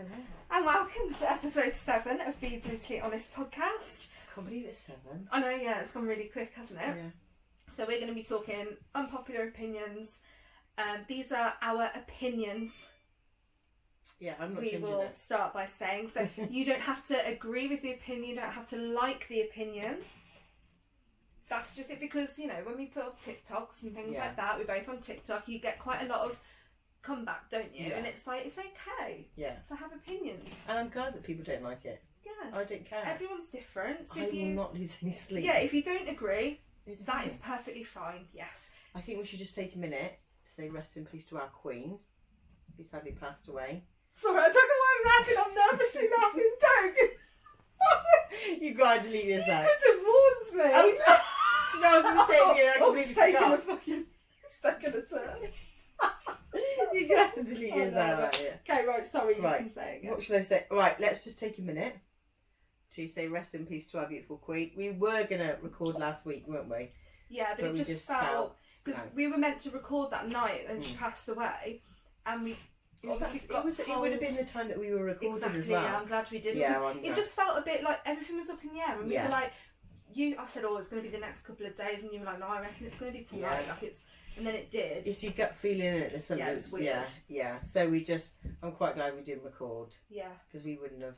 Hello. And welcome to episode 7 of Be Brutally Honest podcast. I can't believe it's 7. I know, yeah, it's gone really quick, hasn't it? Yeah. So we're going to be talking unpopular opinions. These are our opinions. Yeah, I'm not We changing will it. start by saying, so you don't have to agree with the opinion, you don't have to like the opinion. That's just it, because, you know, when we put up TikToks and things like that, we're both on TikTok, you get quite a lot of comeback, don't you? Yeah. And it's like, it's okay to have opinions. And I'm glad that people don't like it. Yeah. I don't care. Everyone's different. So I if will not lose any sleep. Yeah, if you don't agree, It's that fine. is perfectly fine, yes. I think we should just take a minute to say rest in peace to our queen, who sadly passed away. Sorry, I don't know why I'm laughing. I'm nervously laughing. Don't. You gotta delete this out. You could have warned me. Oh, no. Do you know, I was going to say it again, I completely it's taking a forgot. fucking second a turn. You're going to have to delete this out. Right, yeah. Okay, right, sorry, you Right. can say it again. What should I say? Right, let's just take a minute to say rest in peace to our beautiful queen. We were going to record last week, weren't we? Yeah, but But it we just just felt... Because no. we were meant to record that night and she passed away. And we obviously got it would have been the time that we were recording exactly, as well. yeah, I'm glad we didn't. Yeah, because I'm it glad. just felt a bit like everything was up in the air. And we Yeah. were like... I said, oh, it's going to be the next couple of days, and you were like, no, I reckon it's going to be tonight. Yeah. Like it's, and then it did. It's your gut feeling, isn't it? There's something. Yeah, it was weird. Yeah. So I'm quite glad we didn't record Yeah, because we wouldn't have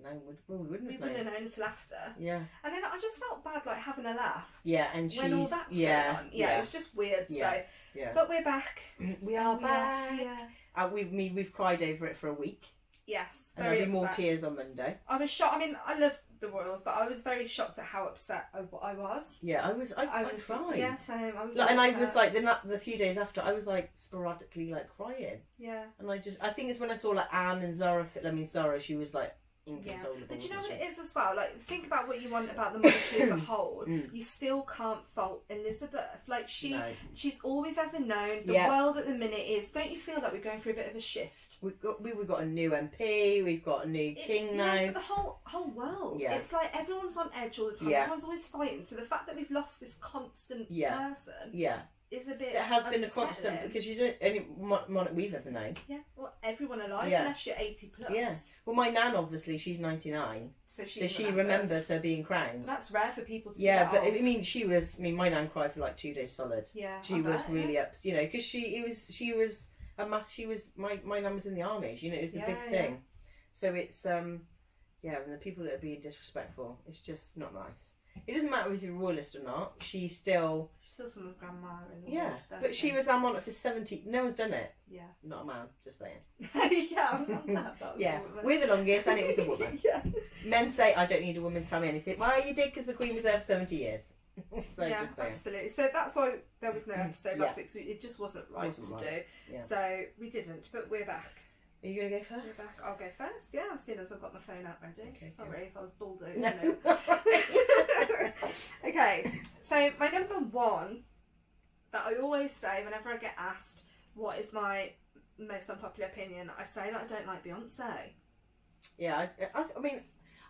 known. We wouldn't we have wouldn't known. have known until after. Yeah. And then I just felt bad, like having a laugh Yeah, and when all she's that's yeah, going on. Yeah, it was just weird. Yeah. So, yeah. but we're back. We are And back. Yeah. We've cried over it for a week, Yes. and Very there'll be more upset. tears on Monday. I was shocked. I mean, I love the Royals, but I was very shocked at how upset I was. Yeah, I was. I cried. Yeah, same. I was. Like, and I upset. was like the few days after, I was like sporadically like crying, Yeah. and I think it's when I saw like Anne and Zara. Zara, she was like inconsolable. But do you know what wasn't it is as well? Like, think about what you want about the monarchy as a whole. Mm. You still can't fault Elizabeth. Like, No. she's all we've ever known. The Yeah. world at the minute is. Don't you feel like we're going through a bit of a shift? We've got a new MP. We've got a new king now. Yeah, but the whole world. Yeah. It's like everyone's on edge all the time. Yeah. Everyone's always fighting. So the fact that we've lost this constant Yeah. person Yeah, is a bit. it has been a unsettling. constant because she's the only monarch we've ever known. Yeah. Well, everyone alive, Yeah. unless you're 80 plus. Yeah. Well, my nan obviously she's 99, So so she remembers her being crowned. That's rare for people to. Yeah, be but that I old. mean, my nan cried for like 2 days solid. Yeah. She I was bet, really up, you know, because my nan was in the army. You know, it was a big Yeah, thing. So it's and the people that are being disrespectful, it's just not nice. It doesn't matter if you're a royalist or not. She's still someone's grandma and all this stuff. but she was our monarch for 70. No one's done it. Yeah. Not a man, just saying. Yeah, I'm glad that was Yeah, a woman. we're the longest, and it was a woman. Yeah. Men say I don't need a woman to tell me anything. Well, you did because the Queen was there for 70 years. So Yeah, just saying. absolutely. So that's why there was no episode last Yeah. week. So it just wasn't right Wasn't to right. do. Yeah. So we didn't, but we're back. Are you gonna go first? We're back. I'll go first. Yeah, as soon as I've got my phone out ready. Okay, Sorry if I was bulldozing No. it. Okay, so my number one that I always say whenever I get asked what is my most unpopular opinion, I say that I don't like Beyonce. Yeah, I mean,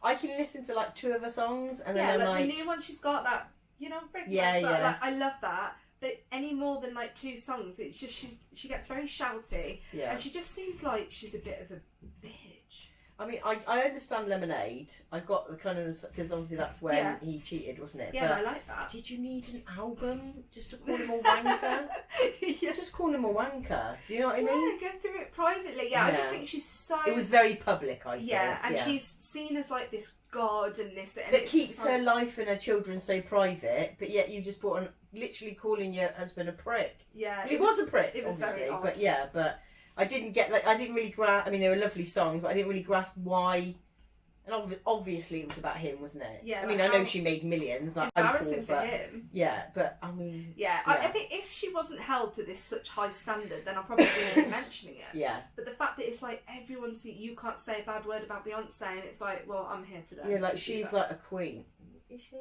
I can listen to like 2 of her songs, and then Yeah, I'm like like, the new one she's got, that, you know, Break Yeah, My Foot, yeah. like, I love that. But any more than like 2 songs, it's just she gets very shouty, yeah. and she just seems like she's a bit of a bitch. I mean, I understand Lemonade. I got the kind of because obviously that's when Yeah. he cheated, wasn't it? Yeah, But I like that. did you need an album just to call him a wanker? Yeah. Just call him a wanker. Do you know what I mean? Yeah, go through it privately. Yeah, I just Yeah. think she's so. It was very public, I think. Yeah, and she's seen as like this god and this. And that it's keeps just her like, life and her children so private, but yet you just put on literally calling your husband a prick. Yeah, He was a prick, it was obviously, very odd. but I didn't get I didn't really grasp. I mean, they were lovely songs, but I didn't really grasp why. And obviously, it was about him, wasn't it? Yeah, I mean, like I know how she made millions. Like, I'm embarrassing poor, for but him. yeah, but I mean, Yeah, Yeah. I think if she wasn't held to this such high standard, then I probably wouldn't be mentioning it. yeah, But the fact that it's like everyone you can't say a bad word about Beyonce, and it's like, well, I'm here today. yeah, like to do she's that. like a queen. Is she?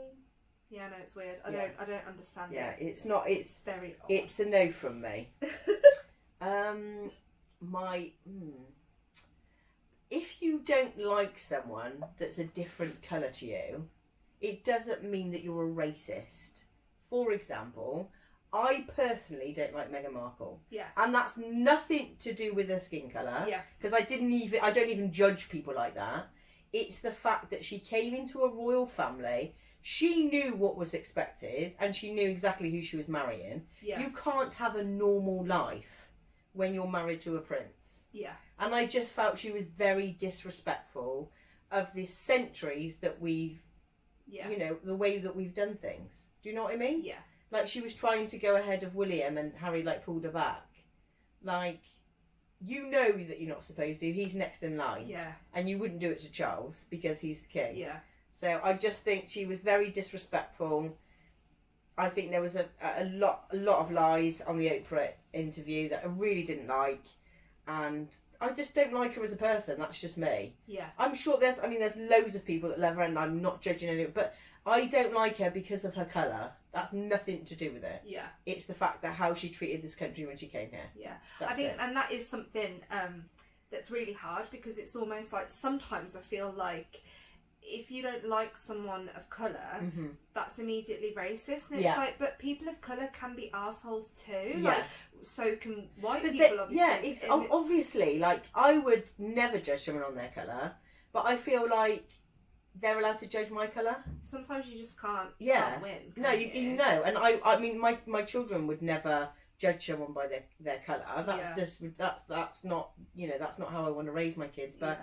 Yeah, no, it's weird. I Yeah. don't understand Yeah, it. it's not. It's It's very odd. it's a no from me. If you don't like someone that's a different colour to you, it doesn't mean that you're a racist. For example, I personally don't like Meghan Markle. Yeah. And that's nothing to do with her skin colour. Yeah. Because I don't even judge people like that. It's the fact that she came into a royal family. She knew what was expected and she knew exactly who she was marrying. Yeah. You can't have a normal life when you're married to a prince. Yeah. And I just felt she was very disrespectful of the centuries that we've, you know, the way that we've done things. Do you know what I mean? Yeah. Like, she was trying to go ahead of William and Harry, like, pulled her back. Like, you know that you're not supposed to. He's next in line. Yeah. And you wouldn't do it to Charles because he's the king. Yeah. So I just think she was very disrespectful. I think there was a lot of lies on the Oprah interview that I really didn't like. And I just don't like her as a person. That's just me. Yeah. I'm sure there's loads of people that love her and I'm not judging anyone. But I don't like her because of her colour. That's nothing to do with it. Yeah. It's the fact that how she treated this country when she came here. Yeah. That's I think, it. and that is something that's really hard because it's almost like sometimes I feel like if you don't like someone of colour, that's immediately racist. And it's like, but people of colour can be assholes too. Yeah. Like, so can white But people, obviously. yeah, it's obviously, like, I would never judge someone on their colour, but I feel like they're allowed to judge my colour. Sometimes you just can't win. No, you know, and I mean, my children would never judge someone by their colour. That's just that's not, you know, that's not how I want to raise my kids. But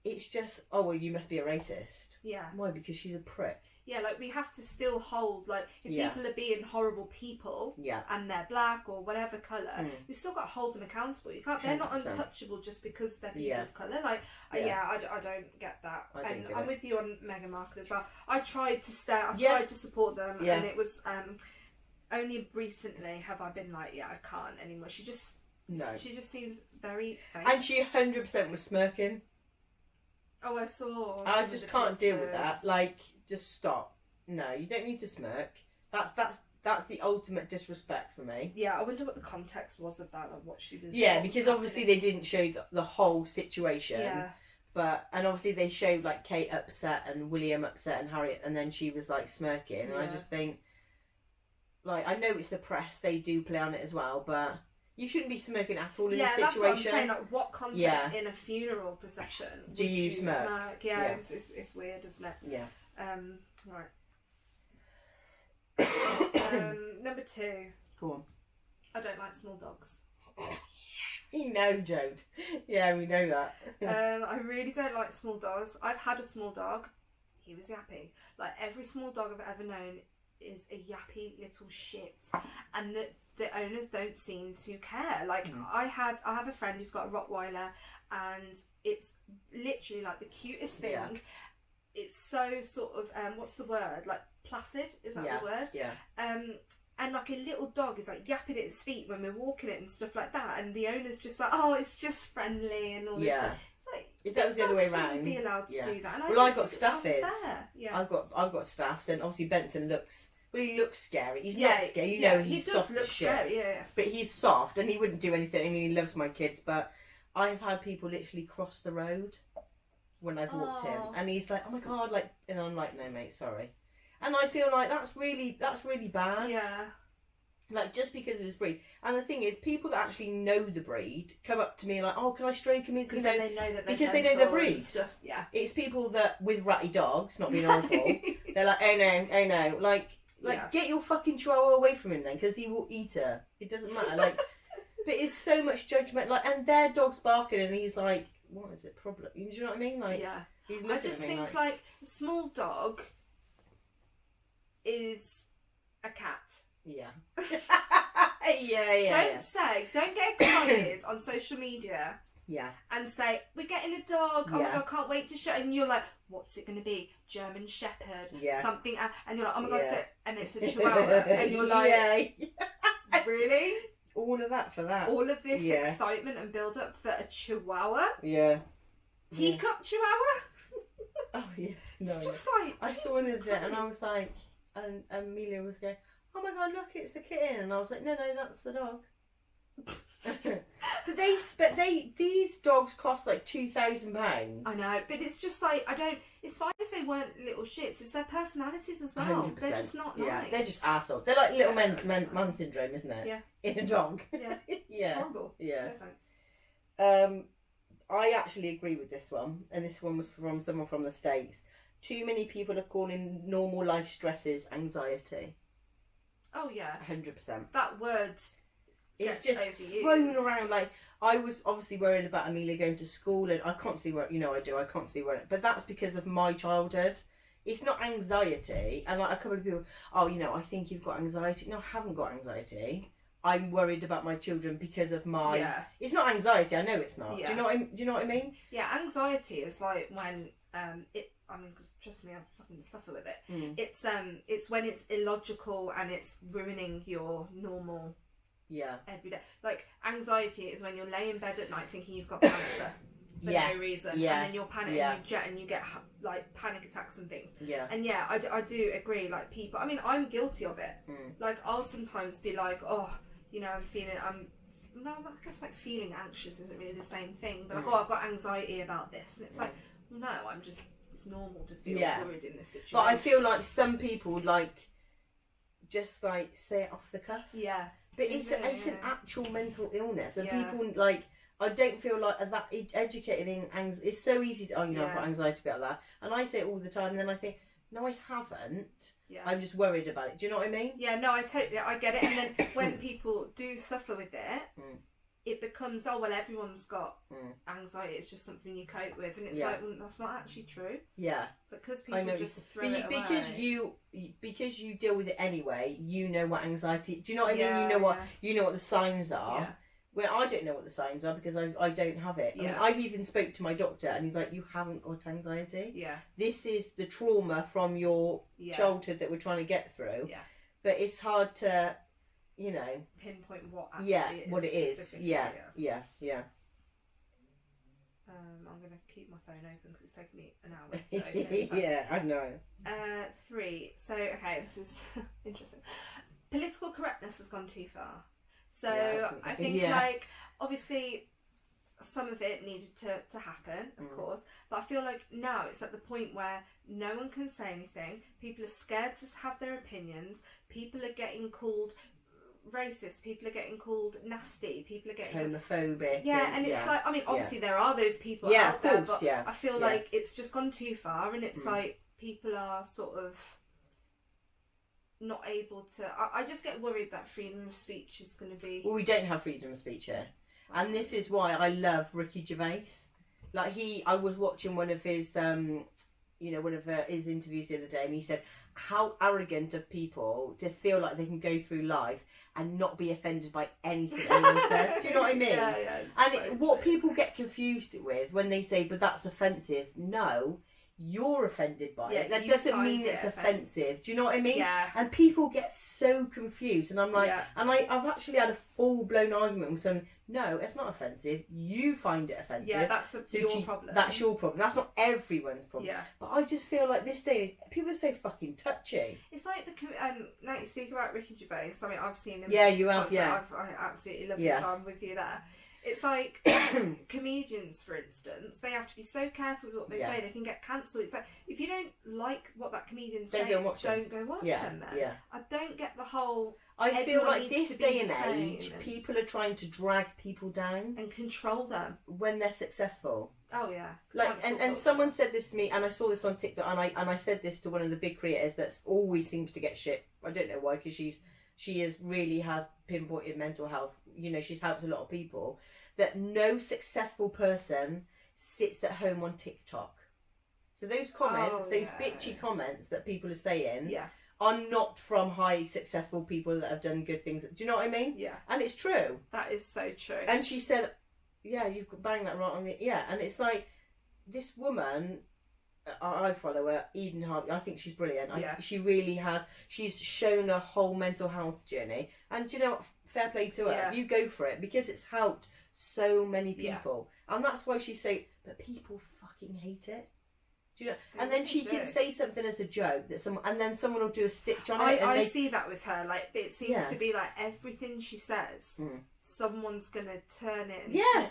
it's just, oh well, you must be a racist. Yeah. Why? Because she's a prick. Yeah, like we have to still hold, like, if people are being horrible people and they're black or whatever colour, we've still got to hold them accountable. You can't, they're not 100%. untouchable just because they're people of colour. Like, I don't get that. And I'm with you on Meghan Markle as well. I tried to tried to support them, and it was only recently have I been like, I can't anymore. She just seems very fake. And she 100% was smirking. Oh, I saw. I just can't deal with that. Like, just stop. No, you don't need to smirk. That's the ultimate disrespect for me. Yeah, I wonder what the context was of that, like what she was. Yeah, because obviously they didn't show the whole situation. Yeah. And obviously they showed like Kate upset and William upset and Harriet, and then she was like smirking. And I just think, like, I know it's the press, they do play on it as well, but you shouldn't be smirking at all in this situation. Yeah, that's what I'm saying. Like, what context in a funeral procession do you smirk? Yeah, it's weird, isn't it? Yeah. Right. Number 2. Go on. I don't like small dogs. You know, Jode. Yeah, we know that. I really don't like small dogs. I've had a small dog. He was yappy. Like, every small dog I've ever known is a yappy little shit, and the owners don't seem to care. Like, I have a friend who's got a Rottweiler, and it's literally like the cutest thing. Yeah. It's so sort of what's the word? Like, placid, is that the word? Yeah. And like a little dog is like yapping at its feet when we're walking it and stuff like that, and the owner's just like, oh, it's just friendly and all this stuff. It's like, if that was the other way around, be allowed to do that. And I've got staffies. Yeah. I've got staffs, and obviously Benson looks. Well, he looks scary. He's not scary. You know, he's soft as shit. Scary, But he's soft, and he wouldn't do anything. I mean, he loves my kids, but I've had people literally cross the road when I've walked him, and he's like, "Oh my god!" Like, and I'm like, "No, mate, sorry." And I feel like that's really bad. Yeah. Like, just because of his breed. And the thing is, people that actually know the breed come up to me like, "Oh, can I stroke him?" Because then they know that they're because they know the breed. Stuff. Yeah. It's people that with ratty dogs, not being awful. They're like, oh no, like, get your fucking Chihuahua away from him then, because he will eat her. It doesn't matter. Like, but it's so much judgment. Like, and their dog's barking, and he's like, "What is it? Problem?" Do you know what I mean? Like, he's looking I just at me think like a small dog is a cat. Yeah. yeah. Don't get excited on social media. Yeah. And say, we're getting a dog. Oh my god, can't wait to show. And you're like, what's it going to be? German Shepherd. Yeah. Something. And you're like, oh my god, and it's a Chihuahua. And you're like, really? All of that for that. All of this excitement and build up for a Chihuahua? Yeah. Teacup Chihuahua? Oh yeah. No. It's just like, I saw one of it, and I was like, and Amelia was going, "Oh my god, look, it's a kitten," and I was like, "No, that's the dog." But these dogs cost like £2,000. I know, but it's just like it's fine if they weren't little shits. It's their personalities as well. 100%. They're just not Yeah, nice. they're just assholes. They're like little Yeah, man syndrome, isn't it? Yeah. In a dog. Yeah. It's Yeah. horrible. Yeah. No thanks. I actually agree with this one, and this one was from someone from the States. Too many people are calling normal life stresses anxiety. Oh yeah. 100%. That word It's gets just overused. thrown around. Like, I was obviously worried about Amelia going to school, and I constantly worry. You know, I do. I constantly worry, but that's because of my childhood. It's not anxiety. And like a couple of people, oh, you know, I think you've got anxiety. No, I haven't got anxiety. I'm worried about my children because of my. Yeah. It's not anxiety. I know it's not. Yeah. Do you know what I mean? Yeah, anxiety is like when because trust me, I fucking suffer with it. Mm. It's when it's illogical and it's ruining your normal every day. Like anxiety is when you're laying in bed at night thinking you've got cancer for no reason, and then you're panicking and you get like panic attacks and things. Yeah. And I do agree. Like people, I mean, I'm guilty of it. Like I'll sometimes be like, oh, you know, I guess like feeling anxious isn't really the same thing, but like, oh, I've got anxiety about this, and it's like, no, it's normal to feel worried in this situation. But I feel like some people like just like say it off the cuff. Yeah. But it's an actual mental illness, and people like, I don't feel like that educated in anxiety. It's so easy to, I've got anxiety about that, and I say it all the time, and then I think, no, I haven't. Yeah. I'm just worried about it. Do you know what I mean? Yeah, no, I get it. And then when people do suffer with it, it becomes, oh, well, everyone's got anxiety. It's just something you cope with. And it's like, well, that's not actually true. Yeah. Because people just throw it away. Because you deal with it anyway, you know what anxiety... Do you know what I mean? You know what the signs are. Yeah. Well, I don't know what the signs are because I don't have it. Yeah. I mean, I've even spoke to my doctor and he's like, you haven't got anxiety. Yeah. This is the trauma from your childhood that we're trying to get through. Yeah. But it's hard to... You know, pinpoint what actually it is. What it is. Yeah. I'm going to keep my phone open because it's taken me an hour to open. So. Yeah, I know. 3. So, okay, this is interesting. Political correctness has gone too far. So, I think, like, obviously, some of it needed to happen, of course. But I feel like now it's at the point where no one can say anything. People are scared to have their opinions. People are getting called... racist, people are getting called nasty, people are getting homophobic, and it's like, I mean, obviously there are those people out there, but I feel like it's just gone too far, and it's like people are sort of not able to. I just get worried that freedom of speech is going to be. Well, we don't have freedom of speech here, and this is why I love Ricky Gervais. Like I was watching one of his his interviews the other day, and he said how arrogant of people to feel like they can go through life and not be offended by anything anyone says. Do you know what I mean? And what people get confused with when they say, but that's offensive. No, you're offended by it. That doesn't mean it's offensive. Do you know what I mean? Yeah. And people get so confused. And I'm like, and I've actually had a full-blown argument with someone. No, it's not offensive. You find it offensive. Yeah, that's your problem. That's your problem. That's not everyone's problem. Yeah. But I just feel like this day, people are so fucking touchy. It's like now you speak about Ricky Gervais. I mean, I've seen him. Yeah, you have. I absolutely love him. So I'm with you there. It's like comedians, for instance, they have to be so careful with what they say. They can get cancelled. It's like, if you don't like what that comedian's saying, don't go watch them then. Yeah. I don't get the whole... I feel like this day and age, people are trying to drag people down. And control them. When they're successful. Oh, yeah. Like, and someone said this to me, and I saw this on TikTok, and I said this to one of the big creators that always seems to get shit. I don't know why, because she really has pinpointed mental health. You know, she's helped a lot of people. That no successful person sits at home on TikTok. So those comments, bitchy comments that people are saying, are not from high successful people that have done good things. Do you know what I mean? Yeah. And it's true. That is so true. And she said, "Yeah, you've banged that right on the And it's like this woman. I follow her, Eden Harvey. I think she's brilliant. She really has. She's shown a whole mental health journey, and do you know what? Fair play to her. Yeah. You go for it because it's helped so many people, and that's why she say. But people fucking hate it. Do you know? And then she can say something as a joke that and then someone will do a stitch on it. I see that with her. Like it seems to be like everything she says, someone's gonna turn it.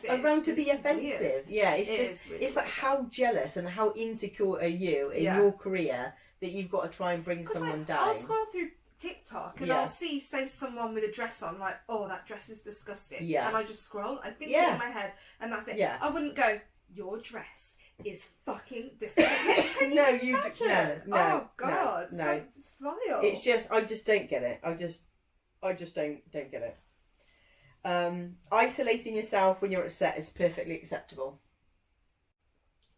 And around to be offensive. Weird. Yeah, it's really like how jealous and how insecure are you in your career that you've got to try and bring someone down. I'll scroll through TikTok and I'll see, say, someone with a dress on, like, oh, that dress is disgusting. Yeah. And I just scroll. I think it in my head, and that's it. Yeah. I wouldn't go, your dress is fucking disgusting. No, you do. No. Oh God. No. It's vile. It's just, I just don't get it. I just don't get it. Isolating yourself when you're upset is perfectly acceptable.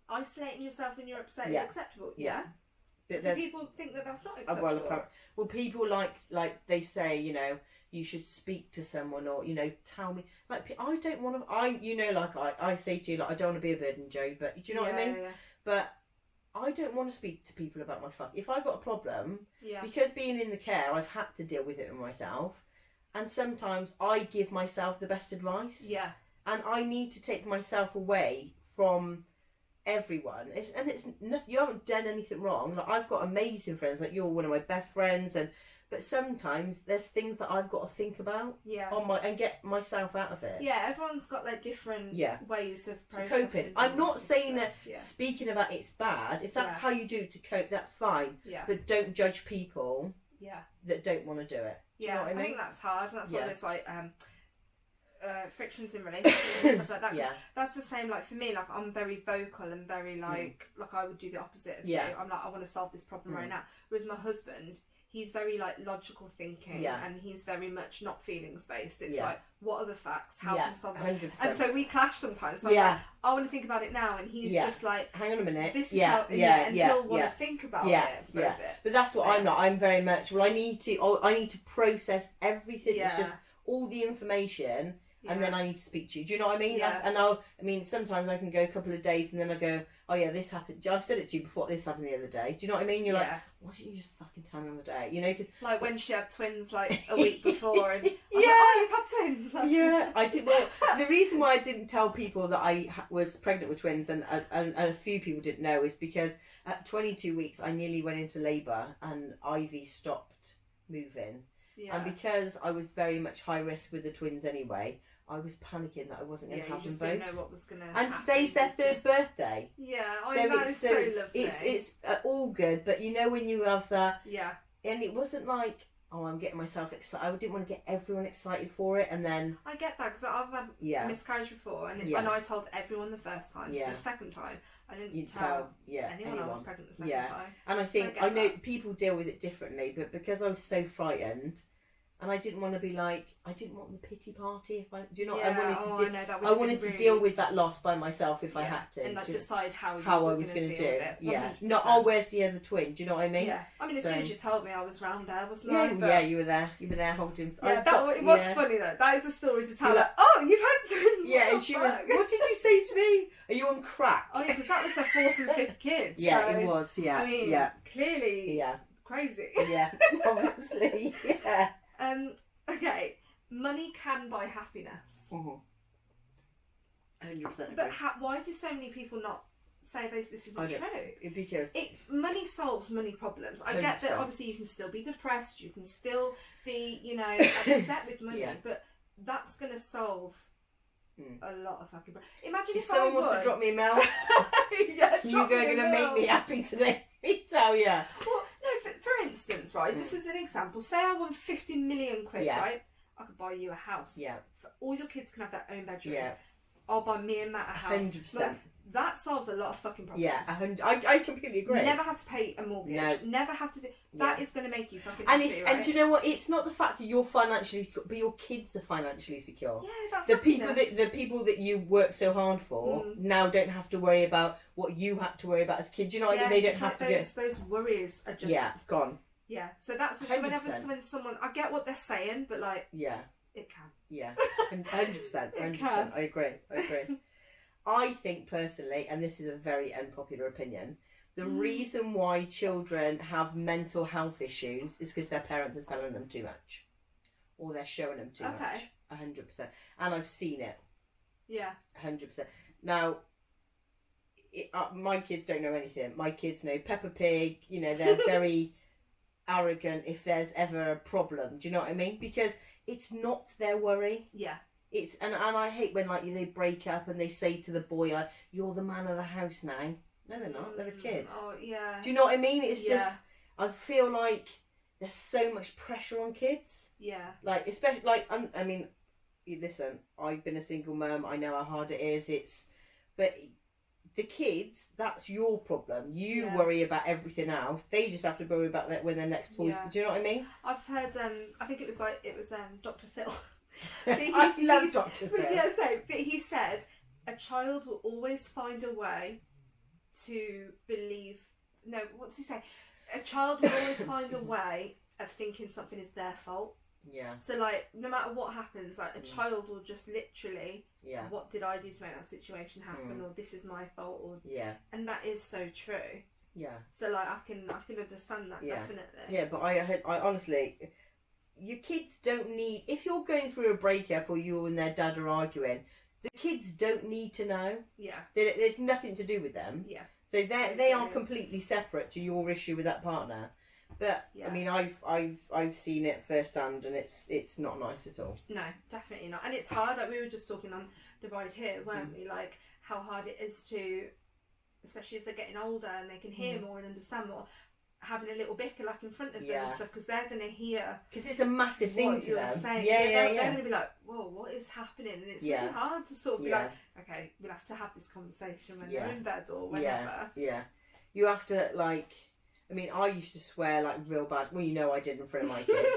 Isolating yourself when you're upset is acceptable. Yeah. Do people think that that's not acceptable? Well, people like they say, you know, you should speak to someone, or, you know, tell me. Like, I don't want to. You know, like I say to you, like, I don't want to be a burden, Joe. But do you know what I mean? Yeah. But I don't want to speak to people about my fuck. If I've got a problem, because being in the care, I've had to deal with it myself, and sometimes I give myself the best advice. Yeah. And I need to take myself away from everyone. It's nothing. You haven't done anything wrong. Like, I've got amazing friends. Like, you're one of my best friends, but sometimes there's things that I've got to think about. And get myself out of it. Yeah, everyone's got their different ways of coping. I'm not saying that speaking about it's bad. If that's how you do to cope, that's fine. Yeah. But don't judge people. That don't want to do it. Do you know what I mean? I think that's hard. That's why there's like frictions in relationships and stuff like that. That's the same. Like for me, like I'm very vocal and very like I would do the opposite of you. I'm like, I want to solve this problem right now. Whereas my husband, he's very like logical thinking, and he's very much not feelings based. It's like, what are the facts? How can solve it? 100%. And so we clash sometimes. So I'm like, I want to think about it now, and he's just like, hang on a minute. This is how, and he'll want to think about it for a bit. But that's what I'm not. I'm very much. Well, I need to process everything. It's just all the information. And then I need to speak to you. Do you know what I mean? Sometimes I can go a couple of days and then I go, oh yeah, this happened. I've said it to you before. This happened the other day. Do you know what I mean? You're like, why didn't you just fucking tell me on the day? You know, like when she had twins like a week before, and I was like, oh, you've had twins. I did. Well, the reason why I didn't tell people that I was pregnant with twins, and a few people didn't know, is because at 22 weeks I nearly went into labour and Ivy stopped moving. Yeah. And because I was very much high risk with the twins anyway, I was panicking that I wasn't going to have them both. Didn't know what was going to happen. And today's their third birthday. Yeah, that is so lovely. It's all good, but you know when you have that... Yeah. And it wasn't like, oh, I'm getting myself excited. I didn't want to get everyone excited for it, and then... I get that, because I've had a miscarriage before, and I told everyone the first time. So the second time, I didn't tell anyone I was pregnant the second time. And I know people deal with it differently, but because I was so frightened... And I didn't want to be like, I didn't want the pity party. Do you know? I wanted to deal with that loss by myself if I had to, and like decide how I was going to do it. Yeah, not where's the other twin? Do you know what I mean? Yeah, I mean as soon as you told me, I was round there, wasn't I? Yeah, you were there. You were there holding. Yeah, it was funny though. That is a story to tell. Like, oh, you've had twins. Yeah, and she was. What did you say to me? Are you on crack? Oh yeah, because that was her fourth and fifth kid. Yeah, it was. Yeah, I mean, clearly. Crazy. Yeah, obviously. Yeah. Okay, money can buy happiness. 100% agree. But why do so many people not say this isn't true? Because money solves money problems. I 100%. Get that obviously you can still be depressed, you can still be, upset with money, but that's going to solve a lot of fucking problems. Imagine if someone wants to drop me a mail, you're going to make me happy today. So yeah. Well, no, for instance, right, just as an example, say I won 50 million quid, right? I could buy you a house. Yeah. All your kids can have their own bedroom. Yeah. I'll buy me and Matt a house. 100%. Look, that solves a lot of fucking problems. Yeah, I completely agree. Never have to pay a mortgage. No. Never have to do... That is going to make you fucking happy, right? And do you know what? It's not the fact that you're financially... But your kids are financially secure. Yeah, that's the people that you work so hard for now don't have to worry about what you had to worry about as kids. Do you know what I mean? They don't have to get... Those worries are just... Yeah, gone. Yeah, so that's... When someone... I get what they're saying, but like... Yeah. It can. Yeah, 100%. 100%. I agree. I think personally, and this is a very unpopular opinion, the reason why children have mental health issues is because their parents are telling them too much, or they're showing them too much. 100%, and I've seen it. Yeah. 100%. Now, my kids don't know anything. My kids know Peppa Pig. You know, they're very arrogant if there's ever a problem. Do you know what I mean? Because it's not their worry. Yeah. It's and I hate when like they break up and they say to the boy like, "You're the man of the house now." No, they're not. They're a kid. Oh yeah. Do you know what I mean? It's just I feel like there's so much pressure on kids. Yeah. Like especially like I mean, listen, I've been a single mum. I know how hard it is. But the kids, that's your problem. You worry about everything else. They just have to worry about that when their next toys. Yeah. Do you know what I mean? I've heard. I think it was Dr. Phil. I love Dr. Phil. Yeah, but he said a child will always find a way to believe. No, what does he say? A child will always find a way of thinking something is their fault. Yeah. So like, no matter what happens, like a child will just literally, what did I do to make that situation happen, or this is my fault, or and that is so true. Yeah. So like, I can understand that definitely. Yeah, but I honestly. Your kids don't need, if you're going through a breakup or you and their dad are arguing, the kids don't need to know. Yeah. There's nothing to do with them. Yeah. So they are completely separate to your issue with that partner. But I mean, I've seen it firsthand, and it's not nice at all. No, definitely not. And it's hard. Like we were just talking on the ride here, weren't we? Like how hard it is to, especially as they're getting older and they can hear more and understand more, having a little bicker like in front of them and stuff, because they're going to hear, because it's a massive thing to them. Saying. They're going to be like, whoa, what is happening? And it's really hard to sort of be like, okay, we'll have to have this conversation when they're in bed or whenever. Yeah, you have to like, I mean, I used to swear like real bad. Well, you know I did in front of my kids.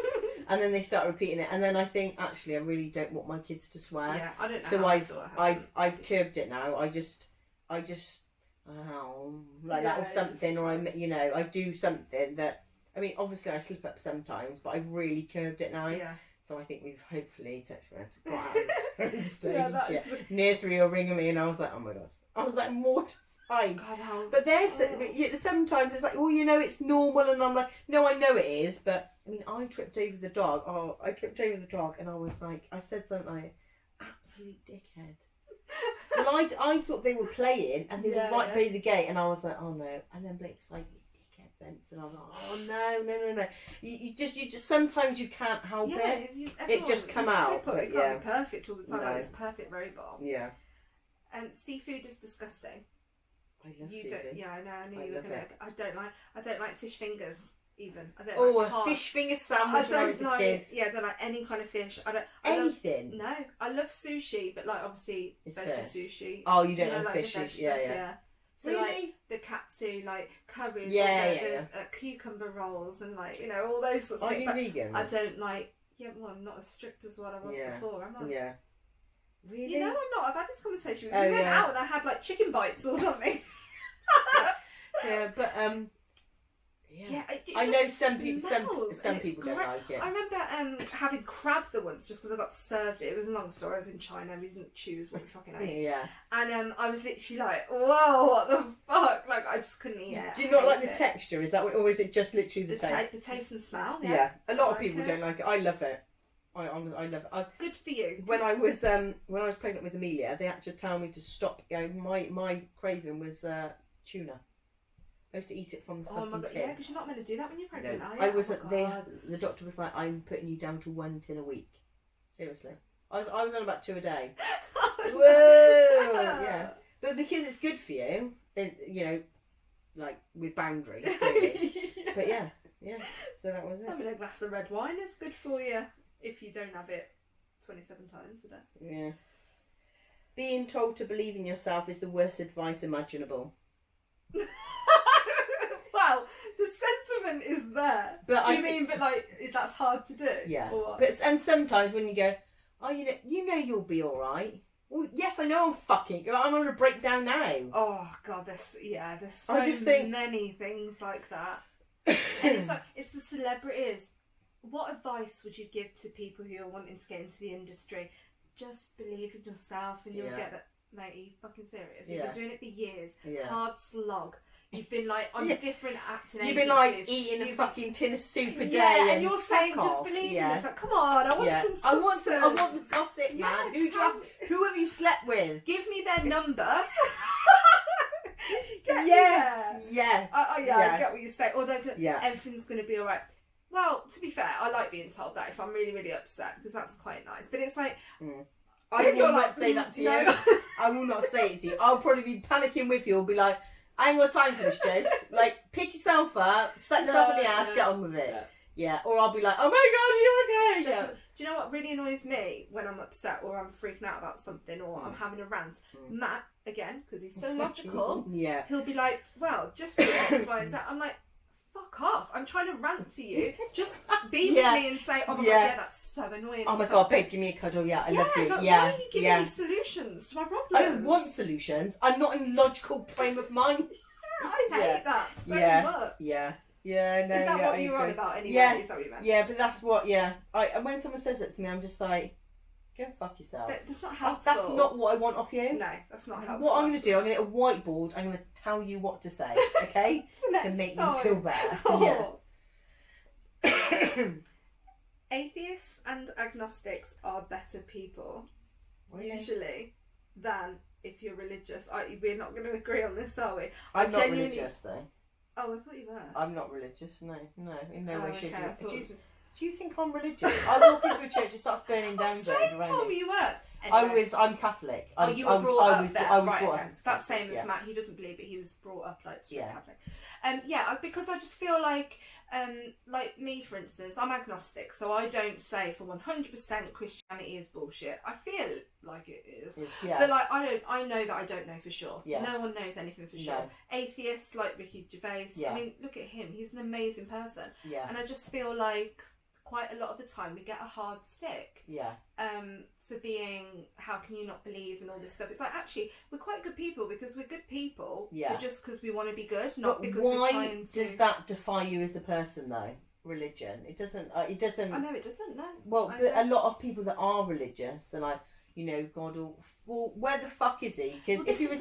And then they start repeating it, and then I think actually I really don't want my kids to swear. Yeah, I don't know. So I've curbed it now. I just like that or something, or I do something that, I mean, obviously I slip up sometimes, but I've really curbed it now. Yeah. So I think we've hopefully got out of stage. Nursery are ringing me, and I was like, oh my god, I was like mortified. God, but sometimes it's like, well, it's normal, and I'm like, no, I know it is, but I mean, I tripped over the dog. And I was like, I said something like, absolute dickhead. Well, I thought they were playing, and they were right by the gate, and I was like, oh no. And then Blake's like, you dickhead, Vince, and I was like, oh no. You just sometimes you can't help it. It just come out. But it can't be perfect all the time. No. Like this perfect robot. Yeah. And seafood is disgusting. I love seafood. I knew you were gonna. I don't like fish fingers. Even I don't like a fish finger sandwich when I was a kid. Yeah, I don't like any kind of fish. Anything. I love sushi, but like obviously veggie sushi. Oh, you don't like fish? Yeah. So really? Like the katsu, like curries, there's cucumber rolls, and like all those sorts of things. Are you vegan? I don't like. Yeah, well, I'm not as strict as what I was before, am I? Yeah. Really? I'm not. I've had this conversation with you. We went out and I had like chicken bites or something. Yeah, but Yeah, I know some people don't like it. I remember having crab the once just because I got served it. It was a long story. I was in China. We didn't choose what we fucking ate. Yeah. And I was literally like, whoa, what the fuck? Like I just couldn't eat it. Do you not like the texture? Is that what, or is it just literally the taste? The taste and smell. Yeah. A lot of people don't like it. I love it. I love it. Good for you. When I was pregnant with Amelia, they had to tell me to stop. My craving was tuna. I used to eat it from the fucking tin. Yeah, because you're not meant to do that when you're pregnant, no. are you? The doctor was like, I'm putting you down to 1 tin a week. Seriously. I was on about 2 a day. Whoa! Yeah. But because it's good for you, then, like with boundaries, really. But yeah. So that was it. Having a glass of red wine is good for you if you don't have it 27 times a day. Yeah. Being told to believe in yourself is the worst advice imaginable. Well, the sentiment is there. But do you mean, but like that's hard to do? Yeah. But and sometimes when you go, oh, you'll be all right. Well, yes, I know I'm on a breakdown now. Oh God, there's so many things like that. And it's the celebrities. What advice would you give to people who are wanting to get into the industry? Just believe in yourself, and you'll get it. Mate, are you fucking serious? You've been doing it for years. Yeah. Hard slog. You've been like on different acting agencies. You've been like eating a fucking tin of soup a day. Yeah, and you're saying just believe in yourself. Come on, I want some substance. I want the gossip, man. Who have you slept with? Give me their number. Yes. I Yes. get what you say. Although Yeah. everything's going to be all right. Well, to be fair, I like being told that if I'm really, really upset, because that's quite nice. But it's like... I will You're not like, say that to you. no. I will not say it to you. I'll probably be panicking with you. I'll be like, I ain't got time for this, Joe. Like, pick yourself up, slap yourself in the ass, get on with it. Yeah. Or I'll be like, oh my God, are you okay? Yeah. Do you know what really annoys me when I'm upset or I'm freaking out about something or I'm having a rant? Matt, again, because he's so logical, yeah. he'll be like, well, just do X, Y, Z. I'm like, fuck off. I'm trying to rant to you. Just be with me and say, oh my God, yeah, that's so annoying. Oh my God, babe, give me a cuddle. Yeah, I love you. Like, yeah. Why are you giving me solutions to my problems? I don't want solutions. I'm not in logical frame of mind. I hate that so much. Yeah. Yeah, no. Is that what you were on about anyway? Yeah. Is that what you meant? Yeah, but that's what, and when someone says it to me, I'm just like, go fuck yourself. That's not helpful. That's not what I want off you. No, that's not helpful. What I'm going to do, I'm going to get a whiteboard, I'm going to tell you what to say, okay? To make you feel better. Oh. Yeah. Atheists and agnostics are better people, usually, than if you're religious. We're not going to agree on this, are we? I'm not religious, though. Oh, I thought you were. I'm not religious, no, in no way, shape, or form. Do you think I'm religious? I walk into a church, it starts burning down. You told me you were. Anyway. I'm Catholic. You were brought up there. I was right, brought okay. up That's same as Matt. He doesn't believe it. He was brought up like strict Catholic. Because I just feel like me, for instance, I'm agnostic, so I don't say for 100% Christianity is bullshit. I feel like it is. But like I know that I don't know for sure. Yeah. No one knows anything for sure. Atheists like Ricky Gervais. I mean, look at him. He's an amazing person. Yeah. And I just feel like quite a lot of the time we get a hard stick. Yeah. For being, how can you not believe and all this stuff? It's like, actually, we're quite good people because we're good people. Yeah. Just because we want to be good, not because we're trying to. Why does that define you as a person, though? Religion. It doesn't. It doesn't. I know it doesn't. No. Well, but a lot of people that are religious are like, God, well, where the fuck is he? Because if he was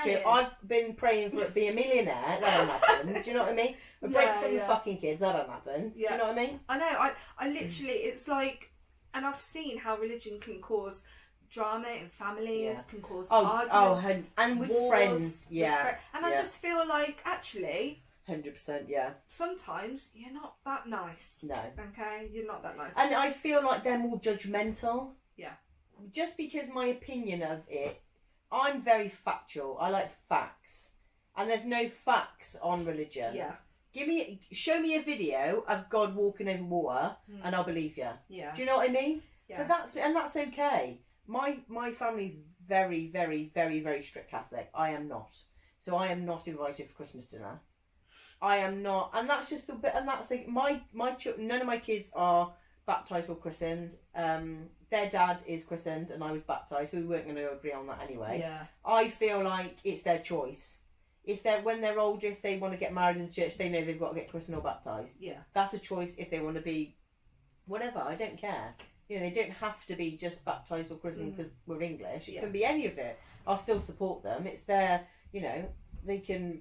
true, I've been praying for it to be a millionaire. That hasn't happened. Do you know what I mean? A break from the fucking kids. That hasn't happened. Do you know what I mean? I know. I literally, it's like, and I've seen how religion can cause drama in families, can cause arguments, and with wars, friends. And I just feel like, actually, 100%, yeah. sometimes you're not that nice. No. Okay, you're not that nice. And I feel like they're more judgmental. Yeah. Just because my opinion of it, I'm very factual. I like facts, and there's no facts on religion. Yeah. Show me a video of God walking over water, and I'll believe you. Yeah. Do you know what I mean? Yeah. But that's okay. My family's very, very, very, very strict Catholic. I am not. So I am not invited for Christmas dinner. I am not, and that's just a bit. And that's like none of my kids are baptised or christened. Their dad is christened and I was baptised, so we weren't going to agree on that anyway. Yeah. I feel like it's their choice. When they're older, if they want to get married in church, they know they've got to get christened or baptised. Yeah. That's a choice if they want to be whatever, I don't care. They don't have to be just baptised or christened because we're English. It can be any of it. I'll still support them. It's their, they can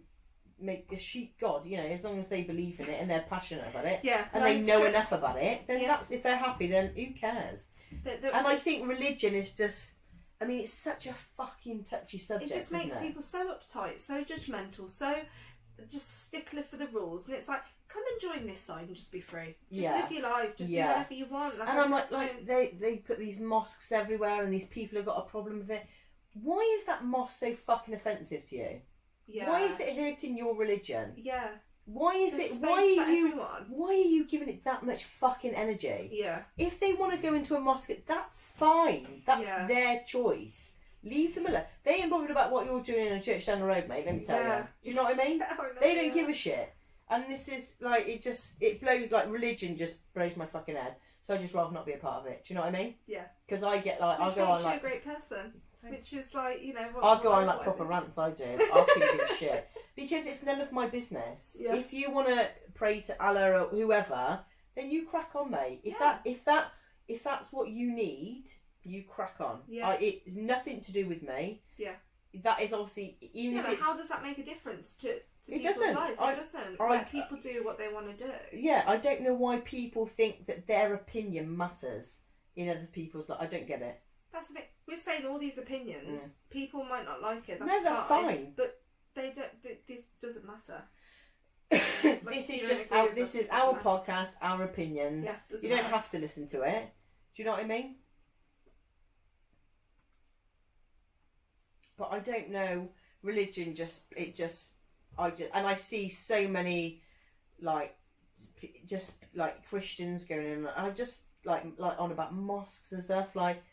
make a sheep god, as long as they believe in it and they're passionate about it, and they know enough about it, then that's, if they're happy, then who cares? And I think religion is just, it's such a fucking touchy subject. It just makes people so uptight, so judgmental, so just stickler for the rules, and it's like, come and join this side and just be free. Just live your life, just do whatever you want. And I'm like they put these mosques everywhere and these people have got a problem with it. Why is that mosque so fucking offensive to you? Yeah. Why is it hurting your religion? Yeah. Why is it? Why are you giving it that much fucking energy? Yeah. If they want to go into a mosque, that's fine. That's their choice. Leave them alone. They ain't bothered about what you're doing in a church down the road, mate. Let me tell you. Do you know what I mean? They don't give a shit. And this is like it blows, like religion just blows my fucking head. So I just rather not be a part of it. Do you know what I mean? Yeah. Because I get like I'll go on like a great person. Which is like, I'll go on like proper rants, I do. I'll keep doing shit. Because it's none of my business. Yeah. If you want to pray to Allah or whoever, then you crack on, mate. If that's what you need, you crack on. Yeah. It's nothing to do with me. Yeah. That is obviously, even if how does that make a difference to people's lives? It doesn't. Let people do what they want to do. Yeah, I don't know why people think that their opinion matters in other people's lives. I don't get it. That's a bit. We're saying all these opinions. People might not like it. That's fine. But they don't. This doesn't matter. This is just our podcast, our opinions. Yeah, you don't have to listen to it. Do you know what I mean? But I don't know. Religion I see so many like Christians going in. I just like on about mosques and stuff. Like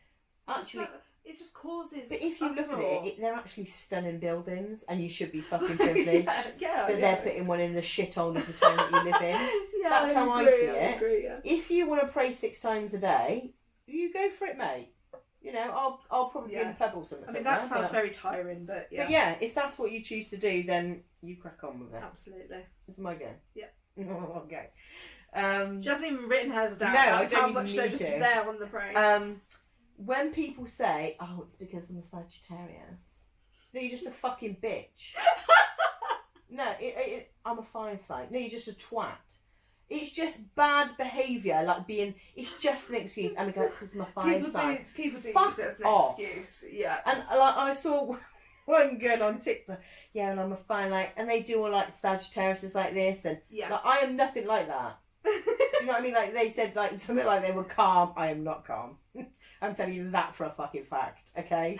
actually, it just causes. But if you look at it, they're actually stunning buildings, and you should be fucking privileged that they're putting one in the shithole of the town that you live in. That's how I see it. Agree, yeah. If you want to pray 6 times a day, you go for it, mate. You know, I'll probably be in a pub or something. I mean, that sounds very tiring, but yeah. But yeah, if that's what you choose to do, then you crack on with it. Absolutely. This is my go. Yeah. Okay. She hasn't even written hers down. No, I That's don't how even much need they're just to. there on the brain. When people say, "Oh, it's because I'm a Sagittarius," no, you're just a fucking bitch. No, I'm a fire sign. No, you're just a twat. It's just bad behaviour, like being. It's just an excuse. And because it's my fire sign. People do Fuck use it as an off. excuse. Yeah. And like I saw one girl on TikTok. Yeah, and I'm a fire like, and they do all like Sagittarius like this, and like I am nothing like that. Do you know what I mean? Like they said like something like they were calm. I am not calm. I'm telling you that for a fucking fact. Okay.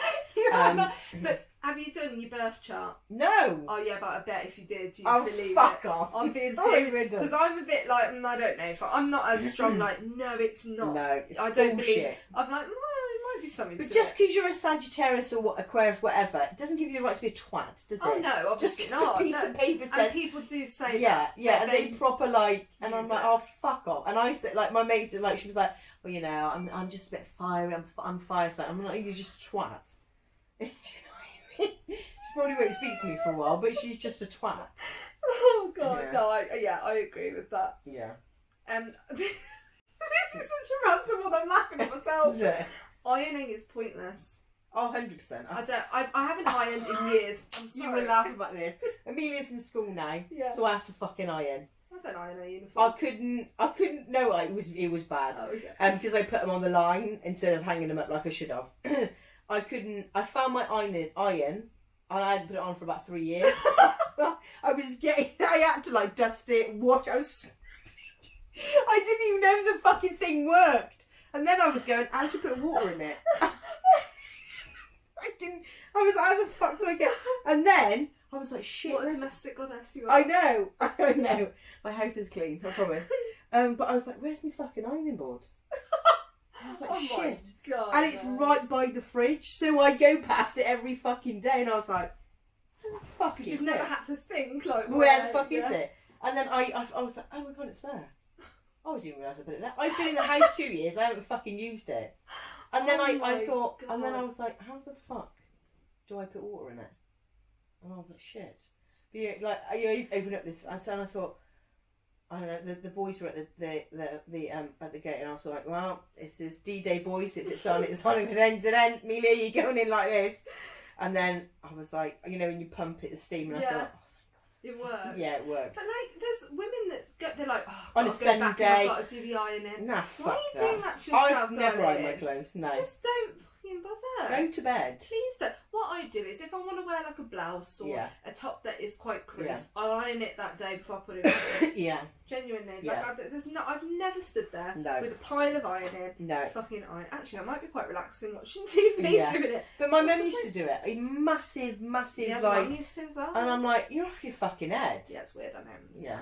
But have you done your birth chart? No. Oh yeah, but I bet if you did, you'd believe fuck it. off. I'm being serious because I'm a bit like I don't know. If I'm not as strong. Like no, it's not. No, it's I don't bullshit. believe. I'm like, well, it might be something. But to just it. because you're a Sagittarius or Aquarius, whatever, it doesn't give you the right to be a twat, does it? Oh no, obviously not. A piece of paper says. And people do say that. Yeah, and they proper like, and I'm like, it. oh fuck off. And I said, like, my mate said, like, she was like, well, you know, I'm just a bit fiery. I'm fire sign. I'm like, you're just a twat. Do you know what I mean? She probably won't speak to me for a while, but she's just a twat. Oh god, no, I agree with that. Yeah. This is such a random one. I'm laughing at myself. Yeah. Ironing is pointless. Oh, 100%. I haven't ironed in years. I'm sorry. You will laugh about this. Amelia's in school now, so I have to fucking iron. I don't iron a uniform. I couldn't. No, it was bad. Oh, okay. Because I put them on the line instead of hanging them up like I should have. I couldn't. I found my iron, and I hadn't put it on for about 3 years. I had to like dust it, wash. I didn't even know the fucking thing worked. And then I was going, how do you put water in it? I was like, how the fuck do I get? And then I was like, shit. What a domestic goddess you are. I know. My house is clean, I promise. But I was like, where's my fucking ironing board? I was like, shit. My God, and it's right by the fridge, so I go past it every fucking day, and I was like, where the fuck is it? You've never had to think, like, where the fuck is it? And then I was like, oh my god, it's there. I didn't realise I put it there. I've been in the house 2 years, I haven't fucking used it. And then I thought, God. And then I was like, how the fuck do I put water in it? And I was like, shit. But yeah, like, you open up this, and so I thought, I don't know, the boys were at the gate, and I was like, well, it's this D-Day boys, if it's on from end to end. Amelia, you're going in like this. And then I was like, you know, when you pump it, the steam, and I thought, it works. Yeah, it works. But like, there's women they're like, oh, on a Sunday, I've got to do the ironing. Nah, fuck Why are you doing that to yourself? I've never ironed my clothes. No. Just don't fucking bother. Go to bed. Please don't. What I do is, if I want to wear like a blouse or a top that is quite crisp, I'll iron it that day before I put it on. Yeah. Genuinely. Like, I've never stood there with a pile of ironing. No. Fucking iron. Actually, I might be quite relaxing watching TV doing it. But my mum used to do it. A massive, like. Mum used to as well. And I'm like, you're off your fucking head. Yeah, it's weird. I know. Yeah.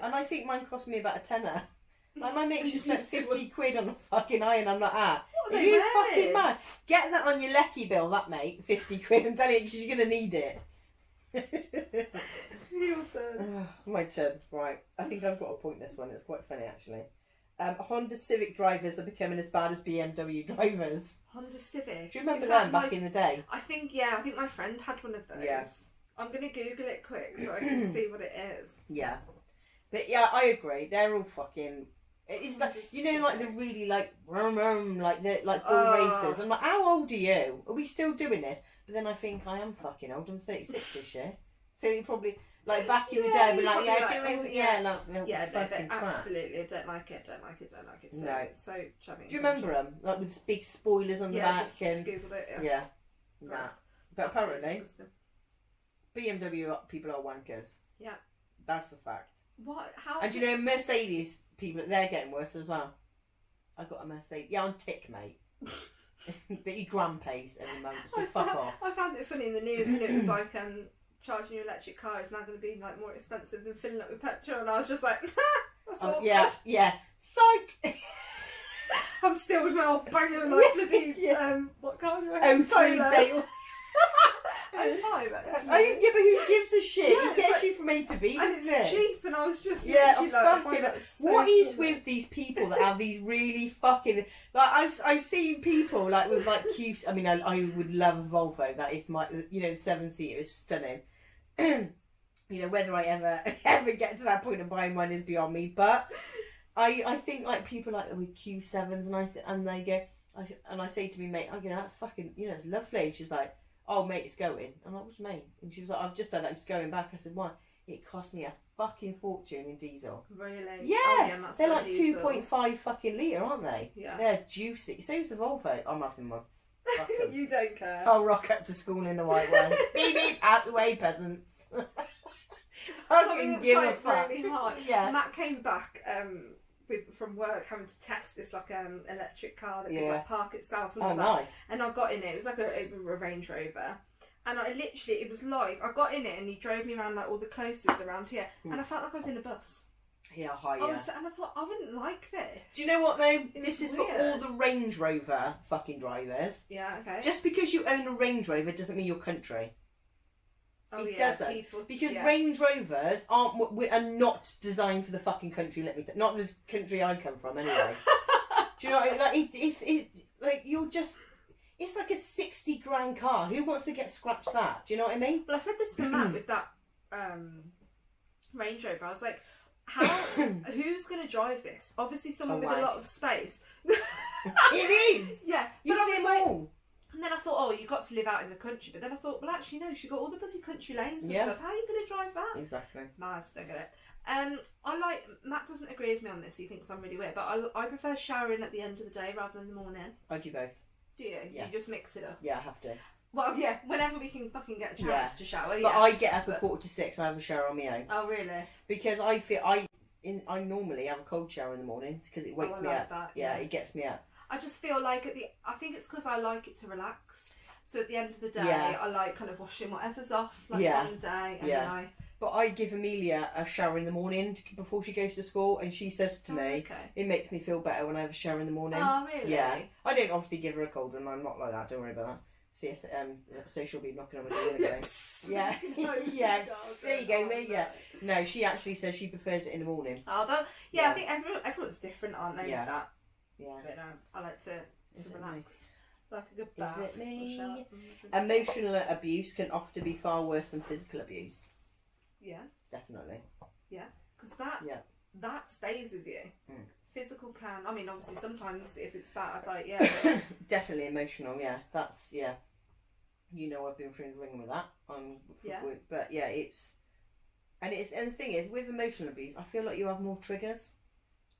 And I think mine cost me about a tenner. Like my mate just spent 50 quid on a fucking iron. I'm like, are you fucking mad? Get that on your lecky bill, that mate. 50 quid. I'm telling you, because you're going to need it. Your turn. My turn. Right. I think I've got a point this one. It's quite funny, actually. Honda Civic drivers are becoming as bad as BMW drivers. Honda Civic? Do you remember them back in the day? I think my friend had one of those. Yes. I'm going to Google it quick so I can see what it is. Yeah. But yeah, I agree. They're all fucking. It's like, you know, like the really like like the bull racers. I'm like, how old are you? Are we still doing this? But then I think I am fucking old. I'm 36 this year. So you probably like back in the day, be like, absolutely. Don't like it. So, no. So chubby. Do you remember them? Like with big spoilers on the back and Googled it. Yeah. Nah. But apparently, BMW people are wankers. Yeah. That's the fact. What? How? And do you know, Mercedes people, they're getting worse as well. I got a Mercedes. Yeah, I'm tick, mate. That your gran pays every month, so fuck off. I found it funny in the news, and it was like, charging your electric car is now going to be like more expensive than filling up with petrol, and I was just like, that's awful. Yeah. Psych. I'm still with my old banger like bloody what car do I have? 03 Dale. 05 actually. Oh, yeah, but who gives a shit? Yeah, it gets like, you from A to B, and doesn't it's it? cheap, and I was just fucking. What is cool. with these people that have these really fucking like? I've seen people like with like Q. I mean, I would love a Volvo. That is my, you know, the 7-seater is stunning. You know, whether I ever get to that point of buying one is beyond me. But I think like people like with Q7s and they go, and I say to me, mate, oh, you know, that's fucking, you know, it's lovely. And she's like, oh mate, it's going. I'm like, what do you mean? And she was like, I've just done it, I'm just going back. I said, why? It cost me a fucking fortune in diesel. Really? Yeah, that's they're not like diesel. 2.5 fucking litre, aren't they? Yeah. They're juicy. So's the Volvo. I'm having one. Fuck 'em. You don't care. I'll rock up to school in the white one. Beep beep, out the way, peasants. I Something can that's give a like fuck. really hard. Yeah. Matt came back from work having to test this like electric car that could Yeah. like park itself and Oh, all that. nice. And I got in it. It was like a Range Rover. And I literally, it was like, I got in it and he drove me around like all the closes around here. And I felt like I was in a bus. Yeah, hi, And yeah. I thought, I wouldn't like this. Do you know what though? It This was is for weird. all the Range Rover fucking drivers. Yeah, okay. Just because you own a Range Rover doesn't mean you're country. It doesn't. People, Because Range Rovers are not designed for the fucking country. Let me tell. Not the country I come from, anyway. Do you know what I mean? Like, like you're just. It's like a 60 grand car. Who wants to get scratched that? Do you know what I mean? Well, I said this to Matt with that Range Rover. I was like, who's going to drive this? Obviously someone with a lot of space. It is! Yeah. You but see them like, all. and then I thought, oh, you've got to live out in the country. But then I thought, well, actually, no, she got all the bloody country lanes and stuff. How are you going to drive that? Exactly. Mad, don't get it. Matt doesn't agree with me on this. He thinks I'm really weird. But I prefer showering at the end of the day rather than the morning. I do both. Do you? Yeah. You just mix it up. Yeah, I have to. Well, yeah, whenever we can fucking get a chance to shower. But I get up at 6:15 and I have a shower on my own. Oh, really? Because I feel I normally have a cold shower in the mornings because it wakes me up. That, yeah, it gets me up. I just feel like I think it's because I like it to relax. So at the end of the day, Yeah. I like kind of washing whatever's off from the day, and then But I give Amelia a shower in the morning before she goes to school, and she says to me, it makes me feel better when I have a shower in the morning. Oh, really? Yeah. I don't obviously give her a cold one, I'm not like that, don't worry about that. So she'll be knocking on my door again. Yeah. Yeah. There you go, mate. Yeah. No, she actually says she prefers it in the morning. Oh, I think everyone's different, aren't they? Yeah. With that. Yeah. But I like to relax. Like a good bath. Is it me? Shower. Emotional abuse can often be far worse than physical abuse. Yeah. Definitely. Yeah. Because that stays with you. Mm. Physical can. I mean, obviously, sometimes if it's bad, like But definitely emotional. Yeah. That's You know, I've been through the ring with that. But yeah, and the thing is, with emotional abuse, I feel like you have more triggers.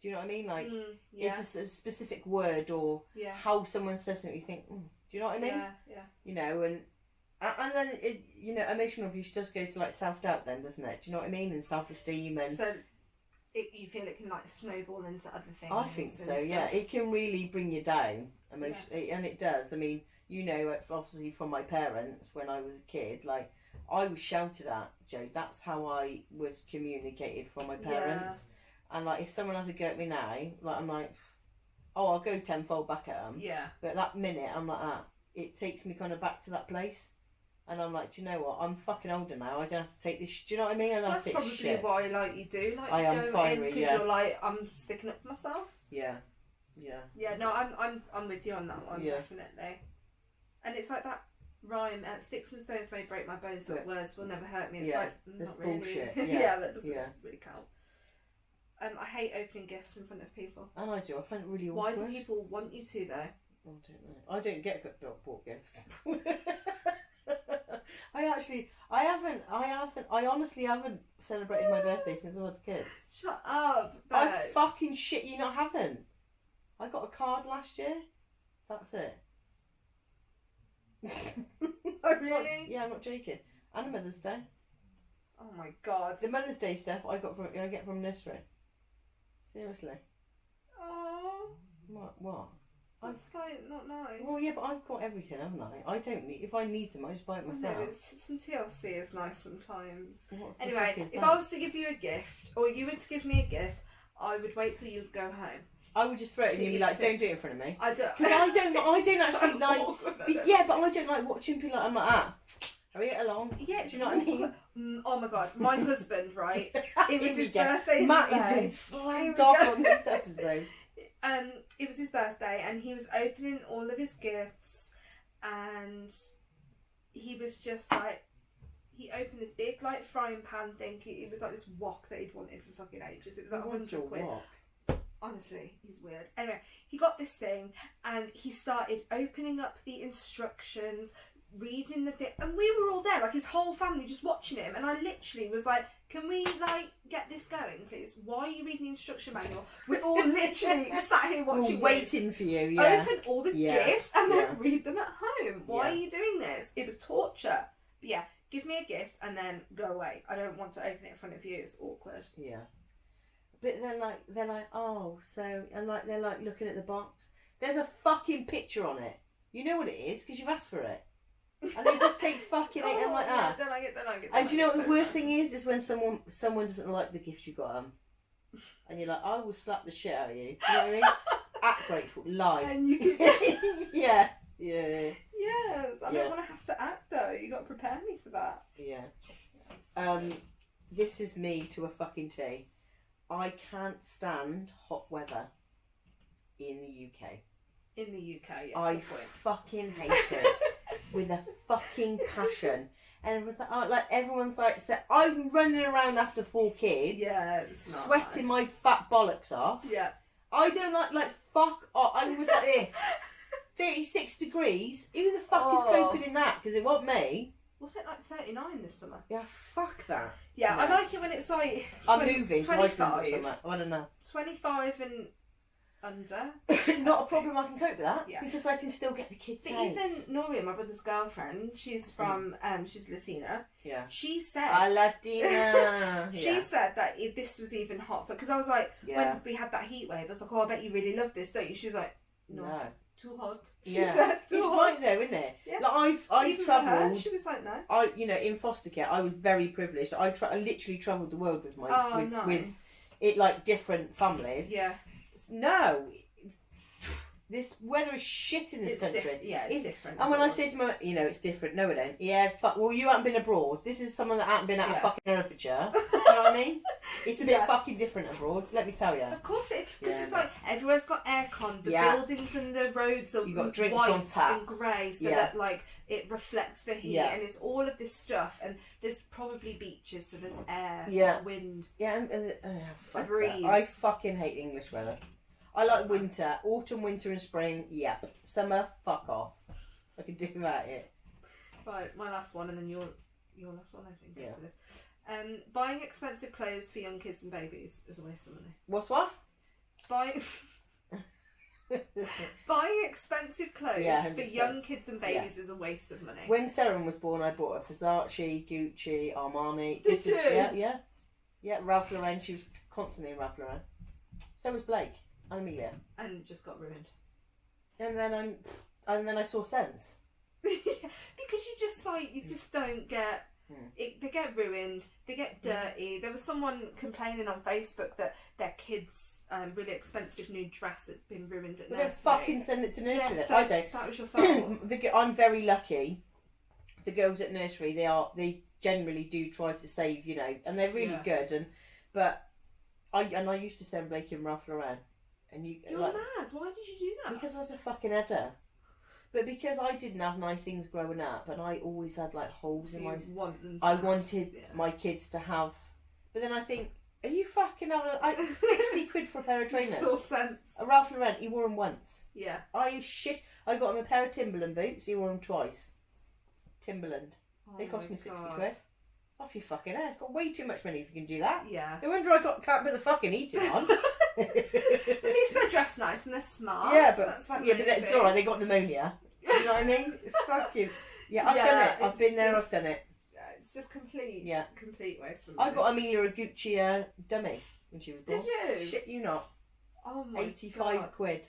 Do you know what I mean? Like, it's a specific word or how someone says something. You think, do you know what I mean? Yeah. You know, and then emotional abuse does go to like self-doubt, then, doesn't it? Do you know what I mean? And self-esteem and. So, you feel it can like snowball into other things. I think so. Yeah, it can really bring you down emotionally, and it does. I mean, you know, obviously from my parents when I was a kid, like I was shouted at, Joe. That's how I was communicated from my parents. And like, if someone has a go at me now, like I'm like, oh, I'll go tenfold back at them. Yeah. But that minute, I'm like, it takes me kind of back to that place, and I'm like, do you know what? I'm fucking older now. I don't have to take this. Do you know what I mean? I don't have to take probably this shit. why you do. Like, I am fiery. because you're like, I'm sticking up for myself. Yeah. Yeah. Yeah. No, I'm with you on that one, definitely. And it's like that rhyme: "Sticks and stones may break my bones, but words will never hurt me." It's like that's not really. bullshit. That doesn't really count. I hate opening gifts in front of people. And I do. I find it really Why awkward. do people want you to though? I don't know. I don't get bought gifts. I honestly haven't celebrated my birthday since I was a kid. Shut up, I fucking shit you not haven't. I got a card last year. That's it. Really? I'm not joking. And a Mother's Day. Oh my god. The Mother's Day stuff I get from nursery. Seriously. Oh. What? That's like not nice. Well, yeah, but I've got everything, haven't I? I don't need. If I need some, I just buy it myself. No, some TLC is nice sometimes. What the Anyway, fuck is if that? I was to give you a gift, or you were to give me a gift, I would wait till you'd go home. I would just throw it and you'd be like, don't do it in front of me. I don't. Because I don't actually So like. awkward. Yeah, but I don't like watching people like I'm like that. Hurry it along. Yeah, do you know what I mean? Oh my god, my husband, right? It was Here we his go. birthday. Matt in has May. been slagged off on this episode. It was his birthday, and he was opening all of his gifts, and he was just like, he opened this big like frying pan thing. It was like this wok that he'd wanted for fucking ages. It was like £100. Honestly, he's weird. Anyway, he got this thing, and he started opening up the instructions, reading the thing, and we were all there, like his whole family, just watching him. And I literally was like, "Can we like get this going, please? Why are you reading the instruction manual? We're all literally sat here watching. We're waiting for you. Yeah. Open all the gifts and then read them at home. Why are you doing this? It was torture. But yeah, give me a gift and then go away. I don't want to open it in front of you. It's awkward. Yeah. But they're like, oh, so, and like they're like looking at the box. There's a fucking picture on it. You know what it is because you've asked for it. And they just take fucking it and like that. Yeah, don't like it. And do you know what the worst thing is? Is when someone doesn't like the gift you got them, and you're like, I will slap the shit out of you. You know what I mean? Act grateful, lie. And you can. Yeah. Yes, I don't want to have to act though. You got to prepare me for that. Yeah. This is me to a fucking T. I can't stand hot weather in the UK. In the UK, yeah. I fucking hate it with a fucking passion. And everyone's like, so I'm running around after 4 kids. Yeah, it's not sweating nice. my fat bollocks off. Yeah. I don't like fuck off. I was like this. 36 degrees. Who the fuck is coping in that? Because it wasn't me. Was it like 39 this summer? Yeah, fuck that. Yeah, No. I like it when it's like. I'm moving to Iceland or 25. something. I don't know. 25 and under. Not a problem. I can cope with that. Yeah. Because I can still get the kids But out. even Noria, my brother's girlfriend, she's from, she's Latina. Yeah. She said. Latina. She said that this was even hot. Because I was like, Yeah. when we had that heat wave, I was like, oh, I bet you really love this, don't you? She was like, no. Too hot. She said, too it's hot. right though, isn't it? Yeah. Like I've Even for her, travelled. she was like, no. In foster care, I was very privileged. I literally travelled the world with my Nice. with it like different families. Yeah. No, this weather is shit in this country. It's different. And when I say to my, it's different. No, it ain't. Yeah, well, you haven't been abroad. This is someone that hasn't been out of fucking Herefordshire. You know what I mean? It's a bit fucking different abroad. Let me tell you. Of course it, because it's like everywhere's got aircon. The Yeah. buildings and the roads are You got drinks white on tap. and grey, so that like it reflects the heat, and it's all of this stuff. And there's probably beaches, so there's air, wind. Yeah, fuck breeze. that. I fucking hate the English weather. I like winter, autumn, winter, and spring. Yep. Summer, fuck off. I could do without it. Right, my last one, and then your last one, I think. Yeah. After this. Buying expensive clothes for young kids and babies is a waste of money. What? Buying expensive clothes for 100%. young kids and babies is a waste of money. When Seren was born, I bought her Versace, Gucci, Armani. Did you? Yeah. Ralph Lauren. She was constantly in Ralph Lauren. So was Blake and Amelia. And it just got ruined. And then I saw Sense. Because you just don't get it. They get ruined. They get dirty. There was someone complaining on Facebook that their kids' really expensive new dress had been ruined at But nursery. then fucking send it to nursery. Yeah, I don't. That was your fault. I'm very lucky. The girls at nursery, they generally do try to save, and they're really good. But I used to send Blake in Ralph Lauren, and You're mad. Why did you do that? Because I was a fucking header. But because I didn't have nice things growing up, and I always had like holes in my. I wanted my kids to have. But then I think, are you fucking having 60 quid for a pair of trainers? Makes sense. A Ralph Lauren, he wore them once. Yeah. I got him a pair of Timberland boots. He wore them twice. Timberland. They cost me 60 quid. Off your fucking head. Got way too much money if you can do that. Yeah. No wonder I can't put the fucking heating on. At least they're dressed nice and they're smart. Yeah, but it's alright. They got pneumonia. You know what I mean? Fucking I've done it. I've been there. I've done it. Yeah, It's just complete waste of I money. got Amelia a Gucci dummy when she was born. Did you? Shit you not. Oh my 85 God. quid.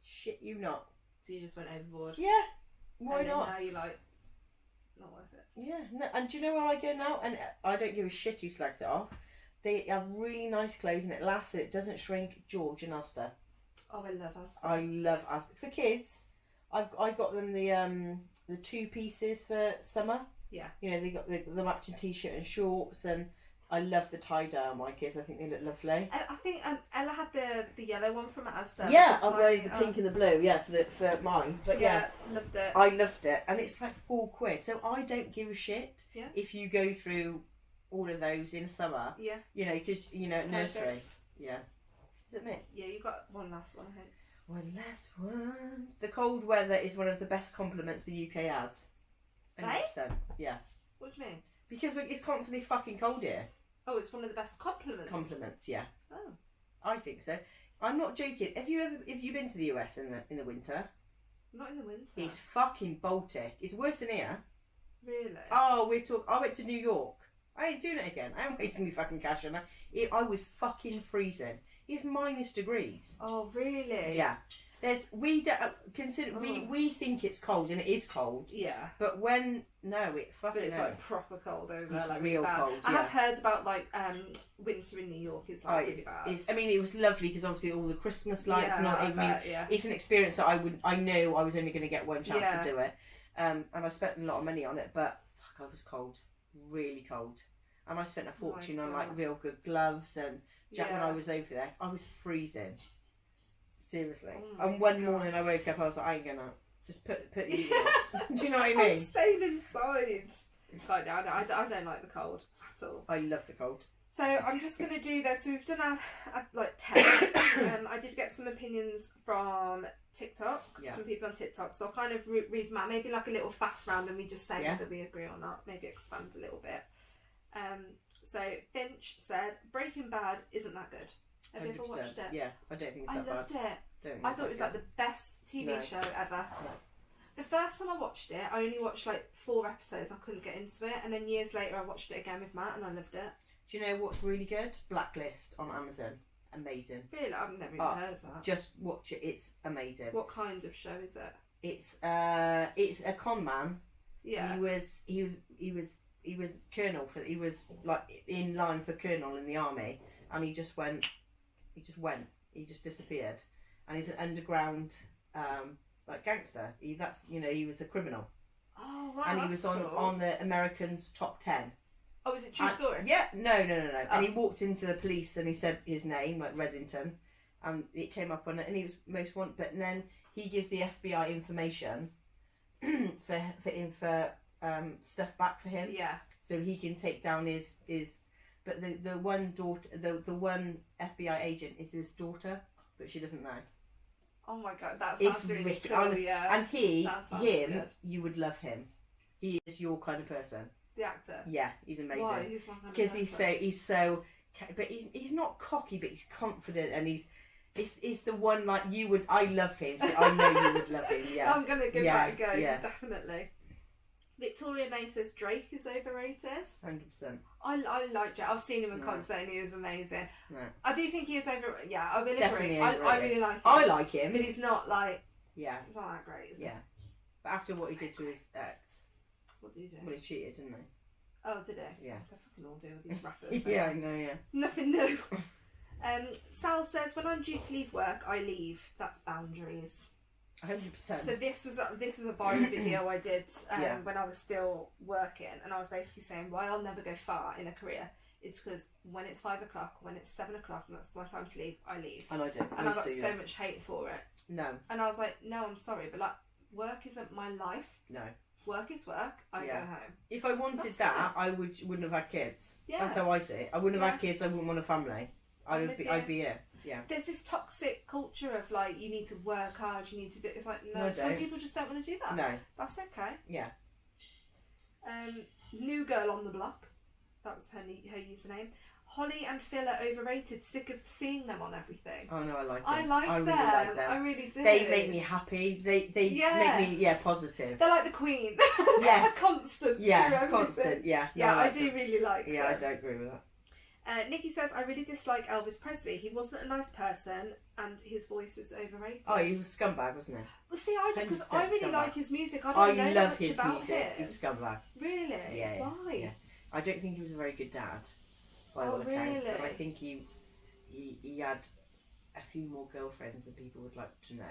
Shit you not. So you just went overboard. Yeah. Why and then not? now you're like, not worth it. Yeah. No, and do you know where I go now? And I don't give a shit who slags it off. They have really nice clothes and it lasts. It doesn't shrink. George and Asda. Oh, I love us. I love Asda. For kids, I got them the 2 pieces for summer. Yeah. You know, they got the matching t-shirt and shorts, and I love the tie-dye on my kids. I think they look lovely. I think Ella had the yellow one from Asda. Yeah, I'm wearing the pink and the blue. Yeah, for mine. But yeah, loved it. I loved it, and it's like 4 quid. So I don't give a shit if you go through all of those in summer. Yeah. You know, because nursery. Yeah. Is it me? Yeah, you got one last one, I think. One last one. The cold weather is one of the best compliments the UK has. 100%. Yeah. What do you mean? Because it's constantly fucking cold here. Oh, it's one of the best compliments. Compliments, yeah. Oh. I think so. I'm not joking. Have you been to the US in the winter? Not in the winter. It's fucking Baltic. It's worse than here. Really? Oh, I went to New York. I ain't doing it again. I ain't wasting my fucking cash on that. I was fucking freezing. It's -degrees. Oh, really? Yeah. We think it's cold and it is cold. Yeah. But it fucking. But it's like proper cold over there. It's like real bad. cold. I Yeah. have heard about like winter in New York is like really bad. It was lovely because obviously all the Christmas lights and all. Yeah. It's an experience that I knew I was only going to get one chance to do it, and I spent a lot of money on it. But fuck, I was cold, really cold, and I spent a fortune on like real good gloves and. When I was over there, I was freezing. Seriously. And one morning I woke up, I was like, I ain't going out. Just put the heat on. Do you know what I mean? I'm staying inside. I don't like the cold at all. I love the cold. So I'm just going to do this. So we've done a like 10. I did get some opinions from TikTok. Yeah. Some people on TikTok. So I'll kind of read them out. Maybe like a little fast round and we just say whether we agree or not. Maybe expand a little bit. So Finch said, Breaking Bad isn't that good. Have you ever watched it? Yeah, I don't think it's that bad. I loved it. I thought it was like the best TV show ever. No. The first time I watched it, I only watched like 4 episodes. I couldn't get into it. And then years later I watched it again with Matt and I loved it. Do you know what's really good? Blacklist on Amazon. Amazing. Really? I've never even heard of that. Just watch it. It's amazing. What kind of show is it? It's a con man. Yeah. He was colonel he was like in line for colonel in the army, and he just disappeared, and he's an underground like gangster. He was a criminal. Oh wow! And he was on the Americans' top 10. Oh, is it true story? Yeah, no. Oh. And he walked into the police and he said his name, like Reddington, and it came up on it, and he was most wanted. But then he gives the FBI information for stuff back for him. Yeah. So he can take down his. But the one daughter, the one FBI agent is his daughter, but she doesn't know. Oh my god, that sounds really cool. Honest, yeah. And him, good. You would love him. He is your kind of person. The actor. Yeah, he's amazing. Why? He's my kind of person. Because he's so, but he's not cocky, but he's confident, and he's the one like you would. I love him. So I know you would love him. Yeah. I'm gonna give that a go. Yeah. Definitely. Victoria May says Drake is overrated. 100%. I like Drake. I've seen him in concert and he was amazing. No. I do think he is overrated. Yeah, I will Definitely agree. I really like him. I like him. But he's not like... Yeah. He's not that great, is he? Yeah. But after what he did to his ex... What did he do? Well, he cheated, didn't he? Oh, did he? Yeah. They fucking all do with these rappers. Yeah, I know, yeah. Nothing new. Sal says, when I'm due to leave work, I leave. That's boundaries. 100%. So this was a viral video I did when I was still working, and I was basically saying why I'll never go far in a career is because when it's 5 o'clock, when it's 7 o'clock, and that's my time to leave, I leave. And I do. And I got so much hate for it. No. And I was like, no, I'm sorry, but like, work isn't my life. No. Work is work. I go home. If I wanted I wouldn't have had kids. Yeah. That's how I see it. I wouldn't have had kids. I wouldn't want a family. I'd be here. Yeah. There's this toxic culture of like you need to work hard, you need to do. It's like no, some people just don't want to do that. No. That's okay. Yeah. New girl on the block. That was her username. Holly and Phil are overrated. Sick of seeing them on everything. Oh no, I like them. I like them. Really like them. I really do. They make me happy. They make me positive. They're like the Queen. Yes. Constant. Yeah, constant. Yeah. No, Yeah, I like do them. really like them. Yeah, I don't agree with that. Nikki says, I really dislike Elvis Presley. He wasn't a nice person and his voice is overrated. Oh, he was a scumbag, wasn't he? Well, see, because 100% I really scumbag. like his music. I I don't know love much his about music. him. He's scumbag. Really? Yeah. Why? Yeah. I don't think he was a very good dad, by all accounts. Really? And I think he had a few more girlfriends than people would like to know.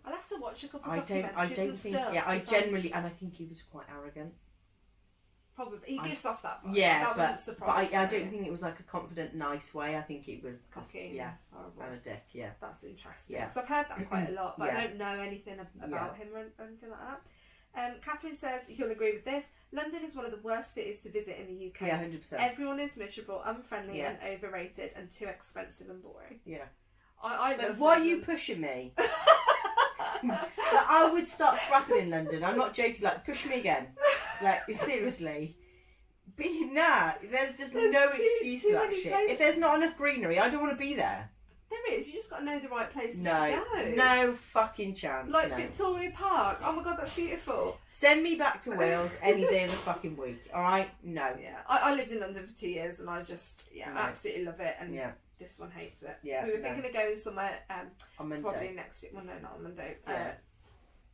I'll have to watch a couple I of don't documentaries think. and stuff. Yeah, I generally, and I think he was quite arrogant. Probably. He gives off that vibe. Yeah, that wouldn't surprise I me. don't think it was like a confident, nice way. I think it was Cocky. yeah, Horrible. and a dick. Yeah. That's interesting. Yeah. Because I've heard that quite a lot, but Yeah. I don't know anything about him or anything like that. Catherine says, you'll agree with this, London is one of the worst cities to visit in the UK. Yeah, 100%. Everyone is miserable, unfriendly Yeah. and overrated and too expensive and boring. Yeah. I love Why are London. you pushing me? Like, I would start scrapping in London. I'm not joking. Like, push me again. Like, seriously. There's just no excuse for that shit. places. If there's not enough greenery, I don't want to be there. There is, you just got to know the right places to No, go. no fucking chance. Like no. Victoria Park. Oh my god, that's beautiful. Send me back to Wales any day of the fucking week. All right? No. Yeah, I lived in London for 2 years and I just No. absolutely love it. And Yeah. this one hates it. Yeah, we were no. thinking of going somewhere On Monday. probably next year. Well, no, not on Monday. Yeah.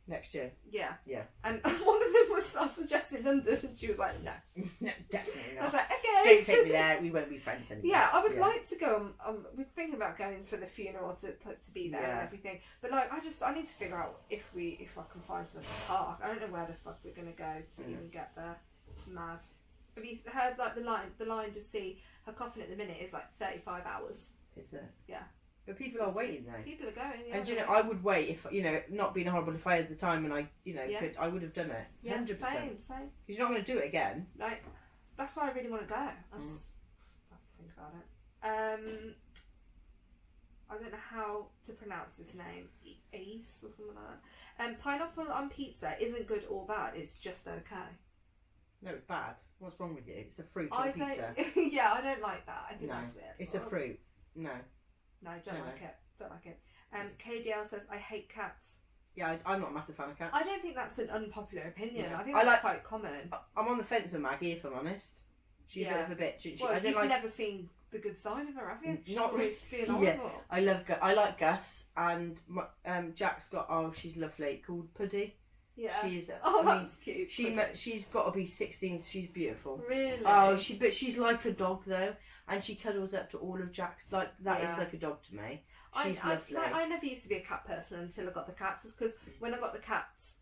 Next year. Yeah. Yeah. And one of them was, I suggested London, and she was like, no. No, definitely I was not. like, okay. Don't take me there. We won't be friends anymore. Yeah, I would like to go. We're thinking about going for the funeral to be there and Yeah. everything. But like, I need to figure out if I can find somewhere to park. I don't know where the fuck we're gonna go to even get there. It's mad. Have you heard like the line to see her coffin at the minute is like 35 hours. Is it? Yeah. But people are waiting though. People are going. Yeah, And you know, I would wait if not being horrible. If I had the time and I could, I would have done it. yeah, 100%. same. Because you're not going to do it again. Like, that's why I really want to go. I just have to think about it. I don't know how to pronounce this name. Ace or something like that. Pineapple on pizza isn't good or bad. It's just okay. No, it's bad. What's wrong with you? It's a fruit on pizza. Yeah, I don't like that. I think No, that's weird. it's a fruit. No. No, don't No. like it. Don't like it. KDL says, I hate cats. Yeah, I'm not a massive fan of cats. I don't think that's an unpopular opinion. Yeah. I think I that's like- quite common. I'm on the fence with Maggie, if I'm honest. She's a bit of a bitch. Well, I don't you've like. never seen the good side of her, have you? She's Not always been Yeah. horrible. I like Gus, and Jack's got. Oh, she's lovely. Called Puddy. Yeah. She is. Oh, I mean, that's cute. she's got to be 16. She's beautiful. Really? Oh, but she's like a dog though, and she cuddles up to all of Jack's. Like that is Yeah. like a dog to me. She's I lovely. I never used to be a cat person until I got the cats. It's because when I got the cats,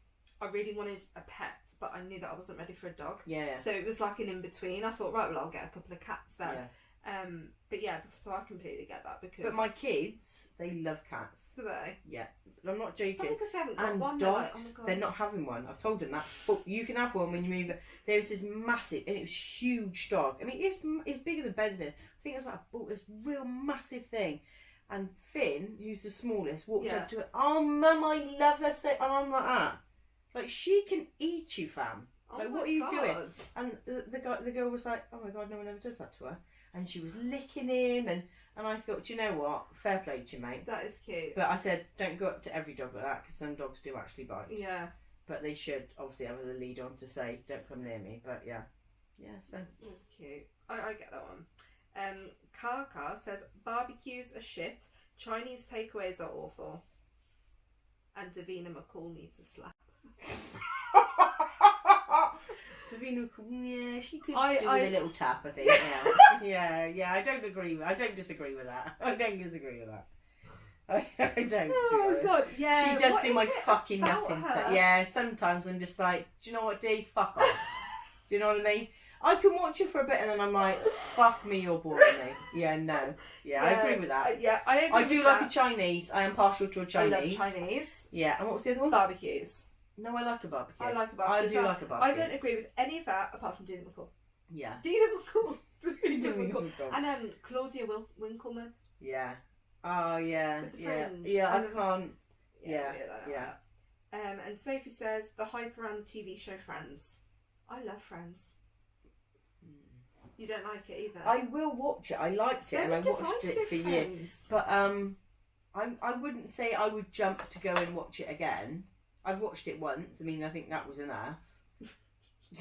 I really wanted a pet, but I knew that I wasn't ready for a dog. Yeah. So it was like an in between. I thought, right, well, I'll get a couple of cats then. Yeah. But yeah, so I completely get that because. But my kids, they love cats. Do they? Yeah. But I'm not It's probably joking. because they haven't got And one. dogs, They're like, oh my god. they're not having one. I've told them that. But you can have one when you move. There was this massive, and it was huge dog. I mean, it's bigger than Benson. I think it was like this real massive thing. And Finn, who's the smallest, walked up to it. Oh, Mum, I love her so. And I'm like that. Like, she can eat you, fam. Oh Like, my what are you God. doing? And the girl was like, oh my god, no one ever does that to her. And she was licking him, and I thought, do you know what? Fair play to you, mate. That is cute. But I said, don't go up to every dog like that, because some dogs do actually bite. Yeah. But they should obviously have the lead on to say, don't come near me. But yeah, so. That's cute. I get that one. Kaka says barbecues are shit. Chinese takeaways are awful. And Davina McCall needs a slap. Davina, yeah, she could do I- with a little tap, I think. Yeah, yeah. I don't disagree with that. I don't disagree with that. I don't. Oh do it. god, yeah. She does what do is my it fucking about nutting. her? Yeah, sometimes I'm just like, do you know what, Dee? Fuck off. Do you know what I mean? I can watch it for a bit and then I'm like, fuck me, you're boring me. Yeah, no. Yeah, I agree with that. Yeah, I agree I do with like that. a Chinese. I am partial to a Chinese. I love Chinese. Yeah, and what was the other one? Barbecues. No, I like a barbecue. I like a barbecue. I do like a barbecue. I don't agree with any of that apart from Davina McCall. Yeah. Davina McCall. Davina Davina McCall. McCall. And Claudia Winkleman. Yeah. Oh, yeah. With the Yeah. fringe. Yeah, I And the- can't. Yeah. Yeah. And Sophie says the hype around the TV show Friends. I love Friends. You don't like it either. I will watch it. I liked it, and I watched it for years. But I wouldn't say I would jump to go and watch it again. I've watched it once. I mean, I think that was enough. Do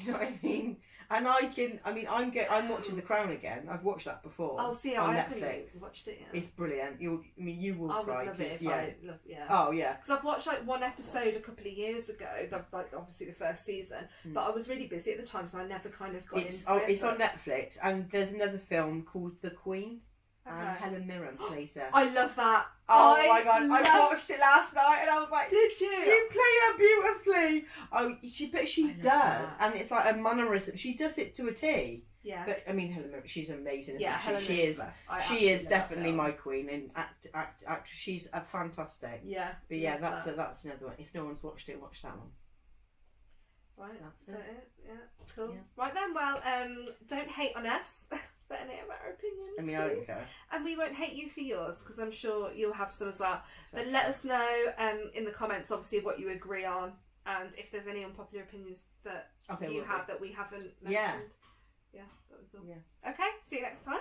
you know what I mean? And I'm watching The Crown again. I've watched that before. I'll see. On I Netflix. haven't watched it yet. It's brilliant. You will I cry. would love it if yeah. yeah. Oh yeah. Because I've watched like one episode a couple of years ago. Like obviously the first season, but I was really busy at the time, so I never kind of got into it. It's on Netflix, and there's another film called The Queen. And Helen Mirren plays her. I love that. Oh my god! I watched it last night, and I was like, "Did you? You play her beautifully." Oh, she does, that. and it's like a mannerism. She does it to a T. Yeah. But I mean, Helen Mirren, she's amazing. Isn't Yeah, Helen she is. She is definitely my queen, and act. She's a fantastic. Yeah. But yeah, that's another one. If no one's watched it, watch that one. Right. So that's it. Yeah. Cool. Yeah. Right then. Well, don't hate on us. But any of our opinions. I mean, I don't care. And we won't hate you for yours, because I'm sure you'll have some as well. Exactly. But let us know in the comments, obviously, what you agree on, and if there's any unpopular opinions that you have that we haven't mentioned. Yeah, that would be cool. Yeah. Okay, see you next time.